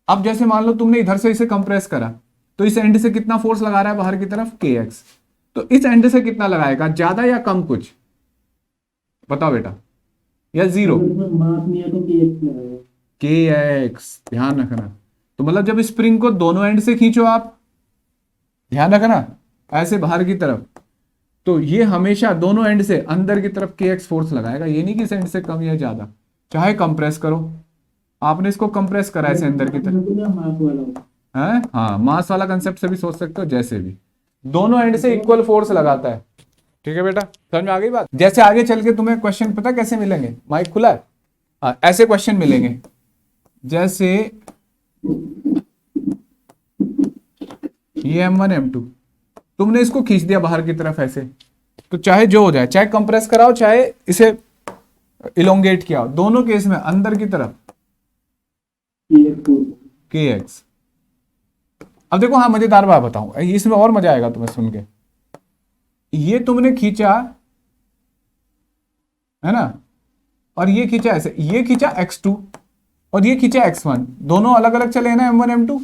अब जैसे मान लो तुमने इधर से इसे कंप्रेस करा, तो इस एंड से कितना फोर्स लगा रहा है बाहर की तरफ? के एक्स। तो इस एंड से कितना लगाएगा, ज्यादा या कम कुछ? बताओ बेटा, या जीरो? मास नहीं है तो kx लगाएगा। के एक्स, ध्यान रखना। तो मतलब जब स्प्रिंग को दोनों एंड से खींचो आप, ध्यान रखना, ऐसे बाहर की तरफ, तो ये हमेशा दोनों एंड से अंदर की तरफ के एक्स फोर्स लगाएगा। ये नहीं कि इस एंड से कम या ज्यादा, चाहे कंप्रेस करो, आपने इसको कंप्रेस करा है अंदर की तरफ, तो क्या मास वाला होगा? है हाँ, मास वाला कंसेप्ट से भी सोच सकते हो, जैसे भी दोनों एंड से इक्वल फोर्स लगाता है। ठीक है बेटा, समझ में आ गई बात? जैसे आगे चल के तुम्हें क्वेश्चन पता कैसे मिलेंगे, माइक खुला है, हाँ, ऐसे क्वेश्चन मिलेंगे, जैसे ये M1 M2, तुमने इसको खींच दिया बाहर की तरफ ऐसे, तो चाहे जो हो जाए, चाहे कंप्रेस कराओ चाहे इसे इलोंगेट किया हो, दोनों केस में अंदर की तरफ के एक्स। अब देखो, हाँ मजेदार बात बताऊं, इसमें और मजा आएगा तुम्हें सुन के। ये तुमने खींचा है ना, और ये खींचा ऐसे, ये खींचा x2 और ये खींचा x1, दोनों अलग अलग चले ना M1 M2,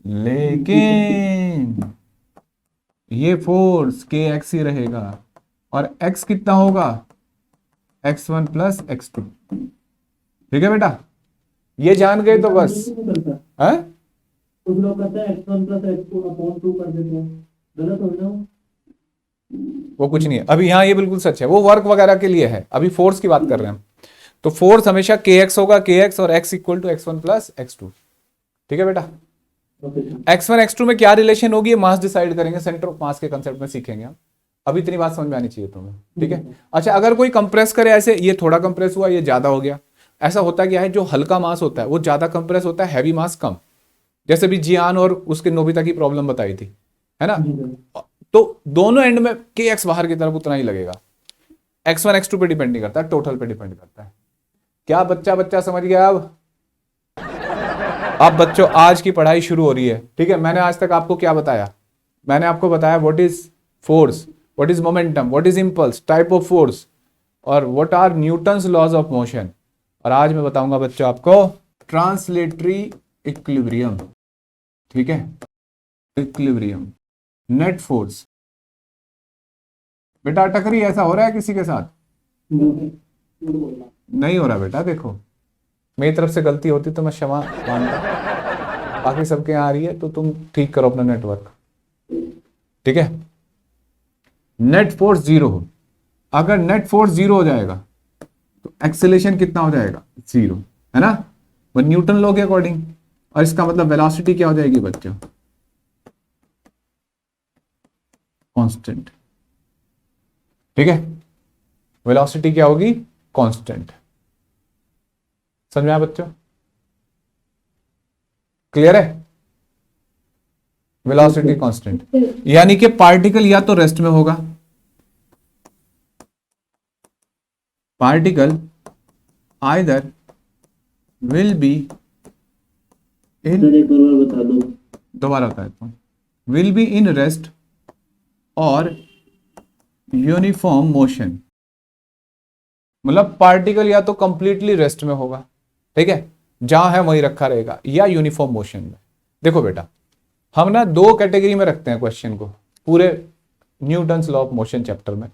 लेकिन ये फोर्स के एक्स ही रहेगा, और x कितना होगा, x1 प्लस x2। ठीक है बेटा, ये जान गए तो बस है। कुछ लोग कहते हैं x1 प्लस x2 अपॉन 2 कर देते हैं, गलत हो ना? वो कुछ नहीं है अभी, यहाँ ये बिल्कुल सच है, वो वर्क वगैरह के लिए है, अभी फोर्स की बात कर रहे हैं हम। तो फोर्स हमेशा के एक्स होगा, के एक्स और x equal to x1 plus x2। ठीक है बेटा, x1 x2 में क्या रिलेशन होगी, मास डिसाइड करेंगे, सेंटर ऑफ मास के कंसेप्ट में सीखेंगे हम, अभी इतनी बात समझ में आनी चाहिए तुम्हें। ठीक है, अच्छा, अगर कोई कंप्रेस करे ऐसे, ये थोड़ा कंप्रेस हुआ, ये ज्यादा हो गया, ऐसा होता क्या है, जो हल्का मास होता है वो ज्यादा कंप्रेस होता है, हैवी मास कम, जैसे भी जियान और उसके नोबिता की प्रॉब्लम बताई थी, है ना। तो दोनों एंड में के एक्स बाहर की तरफ उतना ही लगेगा, x1 x2 पे डिपेंड नहीं करता, टोटल पे डिपेंड करता है। क्या बच्चा समझ गया? अब बच्चों आज की पढ़ाई शुरू हो रही है। ठीक है, मैंने आज तक आपको क्या बताया, मैंने आपको बताया what is force, what is momentum, what is impulse, type of force, और what are Newton's laws of motion. और आज मैं बताऊंगा बच्चों आपको ट्रांसलेटरी इक्विलिब्रियम। ठीक है, इक्विलिब्रियम, नेट फोर्स। बेटा अटक रही, ऐसा हो रहा है किसी के साथ? नहीं हो रहा बेटा, देखो मेरी तरफ से गलती होती तो मैं क्षमा मानता, बाकी सबके यहाँ आ रही है तो तुम ठीक करो अपना नेटवर्क। ठीक है, नेट फोर्स जीरो हो, अगर नेट फोर्स जीरो हो जाएगा तो एक्सेलेरेशन कितना हो जाएगा, जीरो, है ना, वो न्यूटन लॉ के अकॉर्डिंग। और इसका मतलब वेलोसिटी क्या हो जाएगी बच्चों, कांस्टेंट। ठीक है, वेलोसिटी क्या होगी, कांस्टेंट। समझ में आया बच्चों? क्लियर है? वेलोसिटी कांस्टेंट, यानी कि पार्टिकल या तो रेस्ट में होगा, particle either will be in, बता दो, दोबारा बताता हूं, विल बी इन रेस्ट और यूनिफॉर्म मोशन। मतलब पार्टिकल या तो कंप्लीटली रेस्ट में होगा, ठीक है, जहां है वहीं रखा रहेगा, या यूनिफॉर्म मोशन में। देखो बेटा, हम ना दो कैटेगरी में रखते हैं क्वेश्चन को पूरे Newton's law of motion chapter में।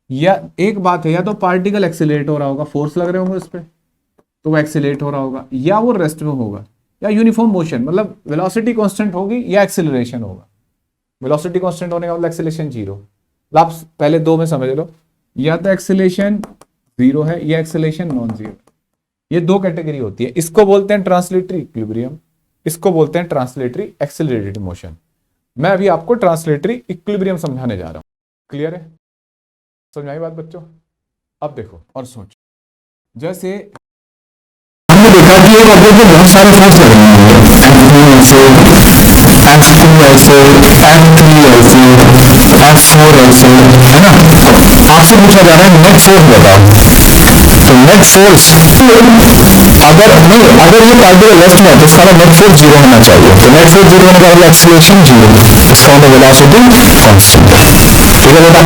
या एक बात है, या तो पार्टिकल एक्सीलरेट हो रहा होगा, फोर्स लग रहे होंगे उस पर तो वो एक्सीलरेट हो रहा होगा, या वो रेस्ट में होगा, या यूनिफॉर्म मोशन मतलब वेलोसिटी कांस्टेंट होगी या एक्सीलरेशन होगा। वेलोसिटी कांस्टेंट होने का मतलब एक्सीलरेशन जीरो। आप पहले दो में समझ लो, या तो एक्सीलरेशन जीरो है या एक्सीलरेशन नॉन जीरो। ये दो कैटेगरी होती है, इसको बोलते हैं ट्रांसलेटरी इक्विलिब्रियम, इसको बोलते हैं ट्रांसलेटरी एक्सेलरेटेड मोशन। मैं अभी आपको ट्रांसलेटरी इक्विलिब्रियम समझाने जा रहा हूं। क्लियर है? समझ आई बात बच्चों? अब देखो और सोचो, जैसे हमने देखा कि एक ऑब्जेक्ट में बहुत सारे फोर्स लग रहे हैं, F2 ऐसे, F2 ऐसे, F3 ऐसे, F4 ऐसे, है ना। आपसे पूछा जा रहा है नेट फोर्स बताओ। तो नेट फोर्स अगर नहीं, अगर ये पार्टिकल रेस्ट में है तो इसका नेट फोर्स जीरो होना चाहिए। तो नेट फोर्स जीरो होने का मतलब एक्सीलरेशन जीरो, इसका मतलब वेलोसिटी कांस्टेंट। ठीक है बेटा,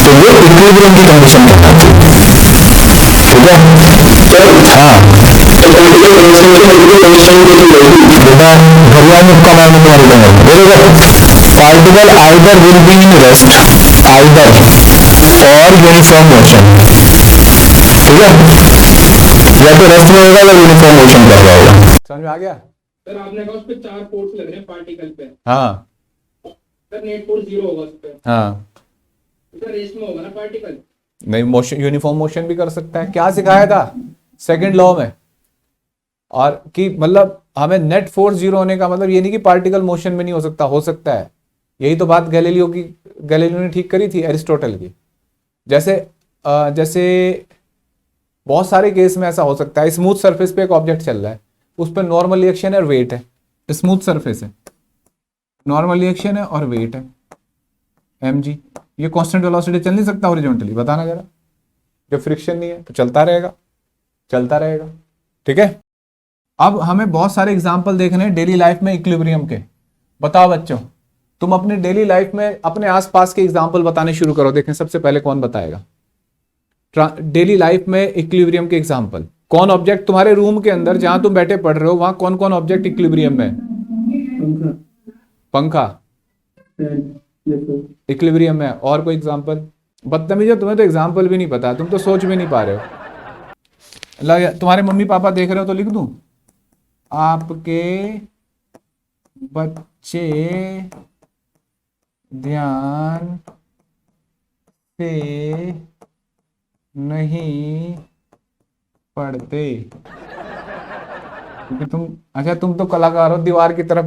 तो ये इक्विलिब्रियम की कंडीशन कहलाती है। ठीक है, हाँ बेटा, घड़ियाल में कम आने तुम्हारी दूंगा। Particle either will be in rest either और यूनिफॉर्म मोशन। ठीक है, या तो रेस्ट में होगा या यूनिफॉर्म मोशन कर रहा होगा। समझ में आ गया? सर आपने कहा उस पे 4 फोर्स लग रहे हैं पार्टिकल पे, हाँ सर नेट फोर्स 0 होगा उस पे, हाँ, सर रेस्ट में होगा ना पार्टिकल। नहीं, मोशन यूनिफॉर्म मोशन भी कर सकता है। क्या सिखाया था सेकंड लॉ में? और कि मतलब हमें नेट फोर्स जीरो होने का मतलब ये नहीं कि पार्टिकल मोशन में नहीं हो सकता है। यही तो बात गैलीलियो ने ठीक करी थी एरिस्टोटल की। जैसे बहुत सारे केस में ऐसा हो सकता है, स्मूथ सरफेस पे एक ऑब्जेक्ट चल रहा है, उस पर नॉर्मल रिएक्शन है और वेट है, स्मूथ सरफेस है, नॉर्मल रिएक्शन है और वेट है mg, ये कांस्टेंट वेलोसिटी चल नहीं सकता हॉरिजॉन्टली, बताना जरा। जब फ्रिक्शन नहीं है तो चलता रहेगा। ठीक है, अब हमें बहुत सारे एग्जाम्पल देखने हैं डेली लाइफ में इक्विलिब्रियम के। बताओ बच्चों, तुम अपने डेली लाइफ में अपने आसपास के एग्जाम्पल बताने शुरू करो। देखें सबसे पहले कौन बताएगा डेली लाइफ में इक्विलिब्रियम के एग्जाम्पल। कौन ऑब्जेक्ट तुम्हारे रूम के अंदर जहां तुम बैठे पढ़ रहे हो वहां कौन कौन ऑब्जेक्ट इक्विलिब्रियम में है? पंखा इक्विलिब्रियम में है। और कोई एग्जाम्पल? बदतमीज, तुम्हें तो एग्जाम्पल भी नहीं पता, तुम तो सोच भी नहीं पा रहे हो। तुम्हारे मम्मी पापा देख रहे हो तो लिख दूं, आपके बच्चे ध्यान से नहीं पढ़ते क्योंकि तुम तो कलाकार हो, दीवार की तरफ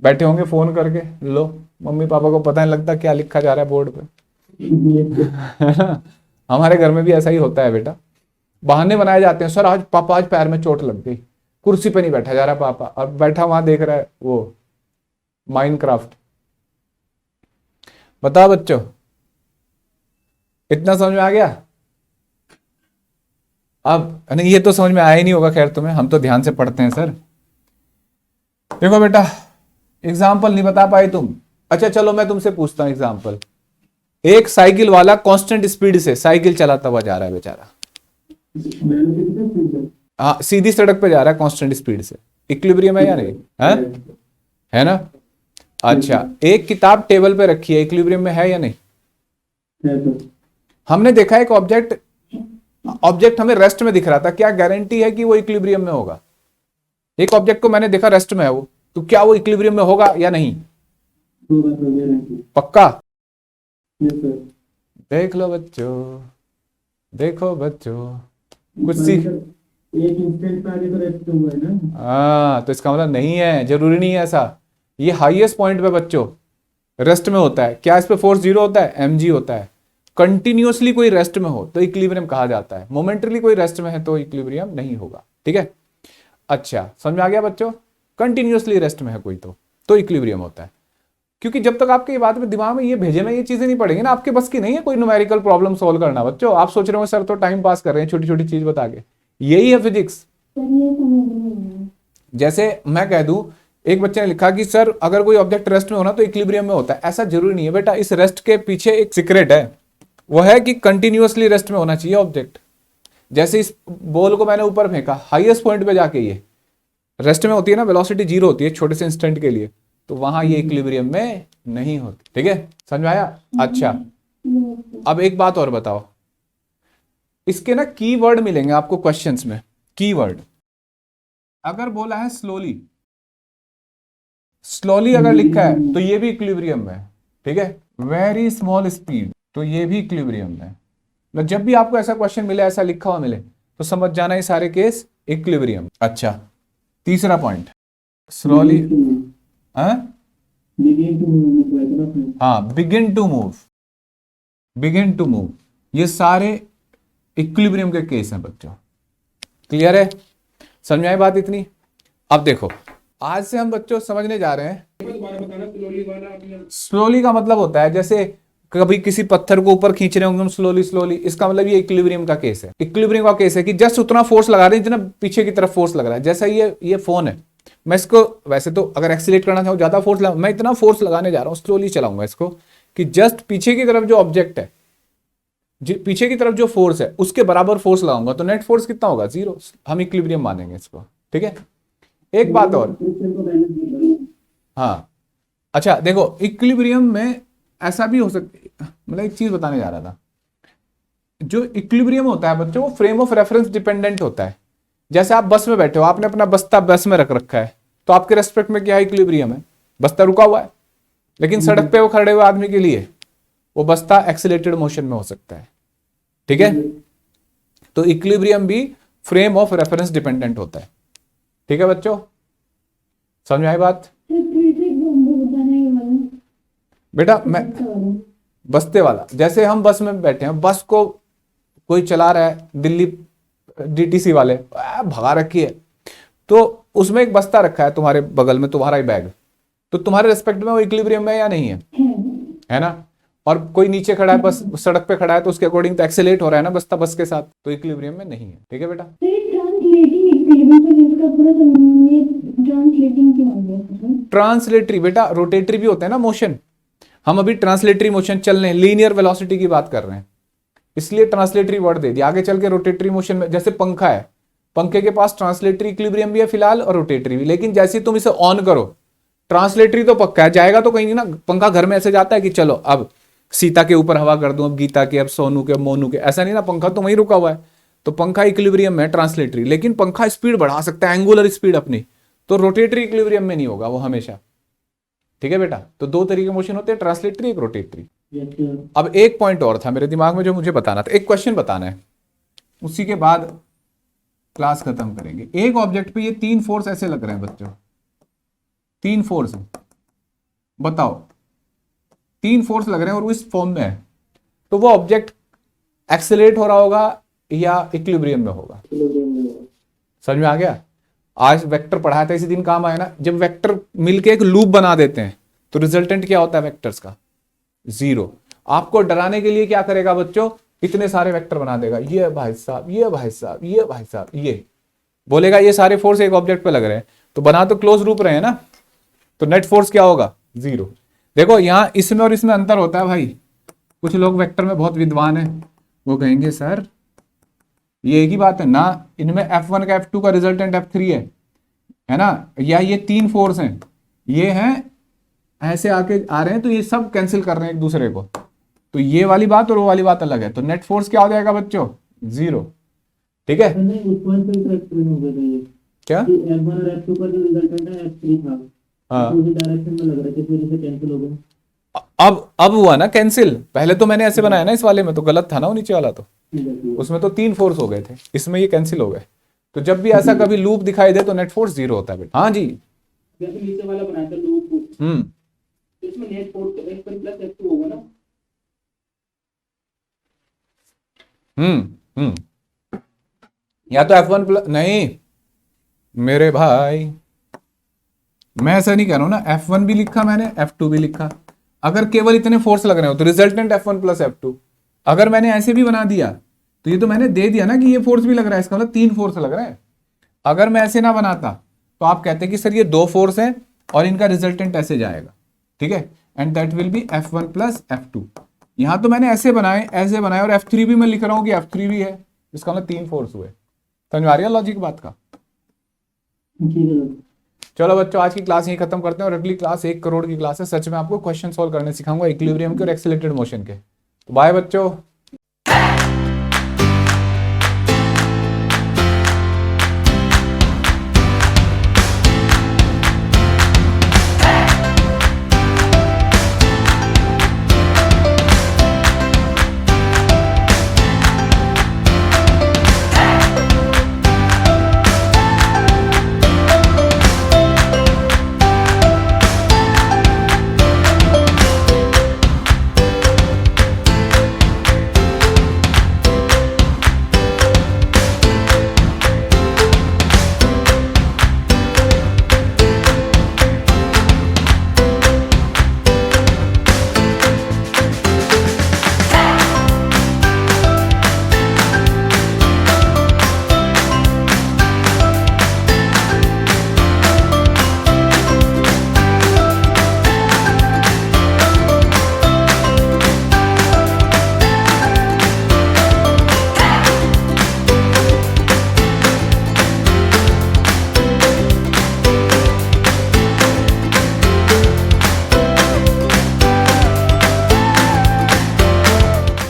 बैठे होंगे फोन करके, लो मम्मी पापा को पता नहीं लगता क्या लिखा जा रहा है बोर्ड पे। हमारे घर में भी ऐसा ही होता है बेटा, बहाने बनाए जाते हैं। सर आज पापा, आज पैर में चोट लग गई, कुर्सी पे नहीं बैठा जा रहा पापा, अब बैठा वहां देख रहा है वो माइनक्राफ्ट। बताओ बच्चों, इतना समझ में आ गया? अब नहीं, ये तो समझ में आया ही नहीं होगा, खैर तुम्हें, हम तो ध्यान से पढ़ते हैं सर। देखो बेटा, एग्जाम्पल नहीं बता पाए तुम। अच्छा चलो मैं तुमसे पूछता हूं एग्जाम्पल। एक साइकिल वाला कांस्टेंट स्पीड से साइकिल चलाता हुआ जा रहा है बेचारा, हाँ सीधी सड़क पे जा रहा है कांस्टेंट स्पीड से, इक्विलिब्रियम है या नहीं है ना? अच्छा, एक किताब टेबल पे रखी है, इक्विलिब्रियम में है या नहीं? हमने देखा एक ऑब्जेक्ट हमें रेस्ट में दिख रहा था, क्या गारंटी है कि वो इक्विलिब्रियम में होगा? एक ऑब्जेक्ट को मैंने देखा रेस्ट में है वो, तो क्या वो इक्विलिब्रियम में होगा या नहीं? पक्का? देख लो बच्चों, देखो बच्चों, कुछ सीख। एक इंस्टेंट पे आगे तो रेस्ट हुआ है ना। हाँ, तो इसका मतलब नहीं है, जरूरी नहीं है ऐसा। ये हाईएस्ट पॉइंट पे बच्चों रेस्ट में होता है। क्या इस पे फोर्स जीरो होता है? mg होता है। कंटिन्यूअसली कोई रेस्ट में हो तो इक्विलिब्रियम कहा जाता है, मोमेंटरीली कोई रेस्ट में है तो इक्विलिब्रियम नहीं होगा। ठीक है, अच्छा समझ में आ गया बच्चों? कंटिन्यूअसली रेस्ट में है कोई तो इक्विलिब्रियम होता है। क्योंकि जब तक आपके बात में दिमाग में ये भेजे में ये चीजें नहीं पड़ेंगी ना, आपके बस की नहीं है कोई न्यूमेरिकल प्रॉब्लम सॉल्व करना। बच्चों आप सोच रहे हो सर तो टाइम पास कर रहे हैं छोटी छोटी चीज बता के, यही है फिजिक्स। जैसे मैं कह दूं, एक बच्चे ने लिखा कि सर अगर कोई ऑब्जेक्ट रेस्ट में होना तो इक्विलिब्रियम में होता है, ऐसा जरूरी नहीं है बेटा। इस रेस्ट के पीछे एक सीक्रेट है, वो है कि कंटिन्यूअसली रेस्ट में होना चाहिए ऑब्जेक्ट। जैसे इस बॉल को मैंने ऊपर फेंका, हाईएस्ट पॉइंट पे जाके ये रेस्ट में होती है ना, वेलोसिटी जीरो होती है छोटे से इंस्टेंट के लिए, तो वहां ये इक्विलिब्रियम में नहीं होती। ठीक है, समझ में आया? अच्छा अब एक बात और बताओ, इसके ना कीवर्ड मिलेंगे आपको क्वेश्चंस में। कीवर्ड अगर बोला है स्लोली, स्लोली अगर लिखा है तो ये भी इक्विलिब्रियम में है। ठीक है, वेरी स्मॉल स्पीड तो ये भी इक्विलिब्रियम में है। मतलब जब भी आपको ऐसा क्वेश्चन मिले, ऐसा लिखा हुआ मिले, तो समझ जाना ये सारे केस इक्विलिब्रियम। अच्छा तीसरा पॉइंट, स्लोली हाँ begin to move, begin to move, ये सारे इक्विलिब्रियम के केस हैं बच्चों। क्लियर है? समझ में आई बात इतनी? अब देखो आज से हम बच्चों समझने जा रहे हैं, दोबारा बताना स्लोली वाला आपने। स्लोली का मतलब होता है जैसे कभी किसी पत्थर को ऊपर खींच रहे होंगे हम स्लोली स्लोली, इसका मतलब ये इक्विलिब्रियम का केस है। इक्विलिब्रियम का केस है कि जस्ट उतना फोर्स लगा रहे हैं जितना पीछे की तरफ फोर्स लग रहा है। जैसा ये फोन है, मैं इसको वैसे तो अगर एक्सीलेट करना चाहूँ ज्यादा फोर्स लगा, मैं इतना फोर्स लगाने जा रहा हूँ, स्लोली चलाऊंगा इसको कि जस्ट पीछे की तरफ जो ऑब्जेक्ट है, पीछे की तरफ जो फोर्स है उसके बराबर फोर्स लगाऊंगा, तो नेट फोर्स कितना होगा? जीरो। हम इक्विलिब्रियम मानेंगे इसको। ठीक है, एक बात और, हाँ अच्छा देखो इक्विलिब्रियम में ऐसा भी हो सकता, मतलब एक चीज बताने जा रहा था, जो इक्विलिब्रियम होता है बच्चों, वो फ्रेम ऑफ रेफरेंस डिपेंडेंट होता है। जैसे आप बस में बैठे हो, आपने अपना बस्ता बस में रख रखा है, तो आपके रेस्पेक्ट में क्या इक्विलिब्रियम है? बस्ता रुका हुआ है। लेकिन सड़क पे वो खड़े हुए आदमी के लिए वो बस्ता एक्सीलरेटेड मोशन में हो सकता है। ठीक है, तो इक्विलिब्रियम भी फ्रेम ऑफ रेफरेंस डिपेंडेंट होता है। ठीक है बच्चों, समझ में आई बात? बेटा मैं बस्ते वाला, जैसे हम बस में बैठे हैं, बस को कोई चला रहा है, दिल्ली डीटीसी वाले भगा रखी है, तो उसमें एक बस्ता रखा है तुम्हारे बगल में, तुम्हारा ही बैग, तो तुम्हारे रिस्पेक्ट में वो इक्विलिब्रियम में या नहीं है? है ना। और कोई नीचे खड़ा है, बस सड़क पे खड़ा है, तो उसके अकॉर्डिंग तो एक्सेलेरेट हो रहा है ना बस्ता बस के साथ, तो इक्विलिब्रियम में नहीं है। ठीक है बेटा, ट्रांसलेटरी बेटा रोटेटरी भी होता है ना मोशन। हम अभी ट्रांसलेटरी मोशन चल रहे हैं, लीनियर वेलोसिटी की बात कर रहे हैं, इसलिए ट्रांसलेटरी वर्ड दे दिया। आगे चल के रोटेटरी मोशन में, जैसे पंखा है, पंखे के पास ट्रांसलेटरी इक्विलिब्रियम भी है फिलहाल और रोटेटरी भी, लेकिन जैसे तुम इसे ऑन करो, ट्रांसलेटरी तो पक्का है, जाएगा तो कहीं नहीं ना। पंखा घर में ऐसे जाता है कि चलो अब सीता के ऊपर हवा कर दूं, अब गीता के, अब सोनू के, अब मोनू के, ऐसा नहीं ना। पंखा तो वहीं रुका हुआ है, तो पंखा इक्विलिब्रियम में ट्रांसलेटरी, लेकिन पंखा स्पीड बढ़ा सकता है, एंगुलर स्पीड अपनी, तो रोटेटरी इक्विलिब्रियम में नहीं होगा वो हमेशा। ठीक है बेटा, तो दो तरीके के मोशन होते हैं, ट्रांसलेटरी एक रोटेटरी। अब एक पॉइंट और था मेरे दिमाग में जो मुझे बताना था, एक क्वेश्चन बताना है, उसी के बाद क्लास खत्म करेंगे। एक ऑब्जेक्ट पे ये 3 फोर्स ऐसे लग रहे हैं बच्चों, 3 फोर्स हैं, बताओ 3 फोर्स लग रहे हैं और वो इस फॉर्म में है, तो वो ऑब्जेक्ट एक्सेलरेट हो रहा होगा या इक्विलिब्रियम में होगा? समझ में आ गया? आज वेक्टर पढ़ाया था, इसी दिन काम आया ना। जब वेक्टर मिलके एक लूप बना देते हैं तो रिजल्टेंट क्या होता है वेक्टर्स का? 0। आपको डराने के लिए क्या करेगा बच्चों? इतने सारे वेक्टर बना देगा, ये भाई साहब, ये भाई साहब, ये भाई साहब, ये बोलेगा ये सारे फोर्स एक ऑब्जेक्ट पे लग रहे हैं, तो बना तो क्लोज रूप रहे हैं ना, तो नेट फोर्स क्या होगा? 0। देखो यहां इसमें और इसमें अंतर होता है भाई। कुछ लोग वेक्टर में बहुत विद्वान है, वो कहेंगे सर ये एक ही बात है ना, इनमें F1 का F2 का रिजल्टेंट F3 है ना, या ये 3 फोर्स हैं, ये हैं ऐसे आके आ रहे हैं, तो ये सब कैंसिल कर रहे हैं एक दूसरे को, तो ये वाली बात और वो वाली बात अलग है, तो नेट फोर्स क्या हो जाएगा बच्चों? 0। ठीक है, क्या F1 और F2 का जो रिजल्टेंट है F3 था, हाँ, उसी डायरेक्शन में लग रहा है, इस वजह से कैंसिल हो गया। अब हुआ ना कैंसिल। पहले तो मैंने ऐसे बनाया ना, इस वाले में तो गलत था ना वो नीचे वाला, तो उसमें तो 3 फोर्स हो गए थे, इसमें ये कैंसिल हो गए। तो जब भी ऐसा कभी लूप दिखाई दे तो नेट फोर्स 0 होता है बेटा। हाँ जी, जैसे नीचे वाला बनाया था लूप, इसमें net force F1 plus F2 होगा ना? या तो F1 प्लस, नहीं मेरे भाई मैं ऐसा नहीं कह रहा हूं ना, F1 भी लिखा मैंने, F2 भी लिखा। अगर केवल इतने फोर्स लग रहे हो तो रिजल्टेंट F1 प्लस F2। अगर मैंने ऐसे भी बना दिया तो ये तो मैंने दे दिया ना कि ये फोर्स भी लग रहा है, इसका मतलब 3 फोर्स लग रहा है। अगर मैं ऐसे ना बनाता तो आप कहते कि सर ये 2 फोर्स हैं और इनका रिजल्टेंट ऐसे जाएगा। ठीक है, and that will be F1 plus F2। यहां तो मैंने ऐसे बनाए और F3 भी मैं लिख रहा हूं कि F3 भी है, इसका मतलब 3 फोर्स हुए। समझ में आ रही है लॉजिक बात का? चलो बच्चों, आज की क्लास यहीं खत्म करते हैं, और अगली क्लास 1 करोड़ की क्लास है। सच में आपको क्वेश्चन सॉल्व करने सिखाऊंगा इक्विलिब्रियम के और एक्सीलरेटेड मोशन के। तो बाय बच्चों।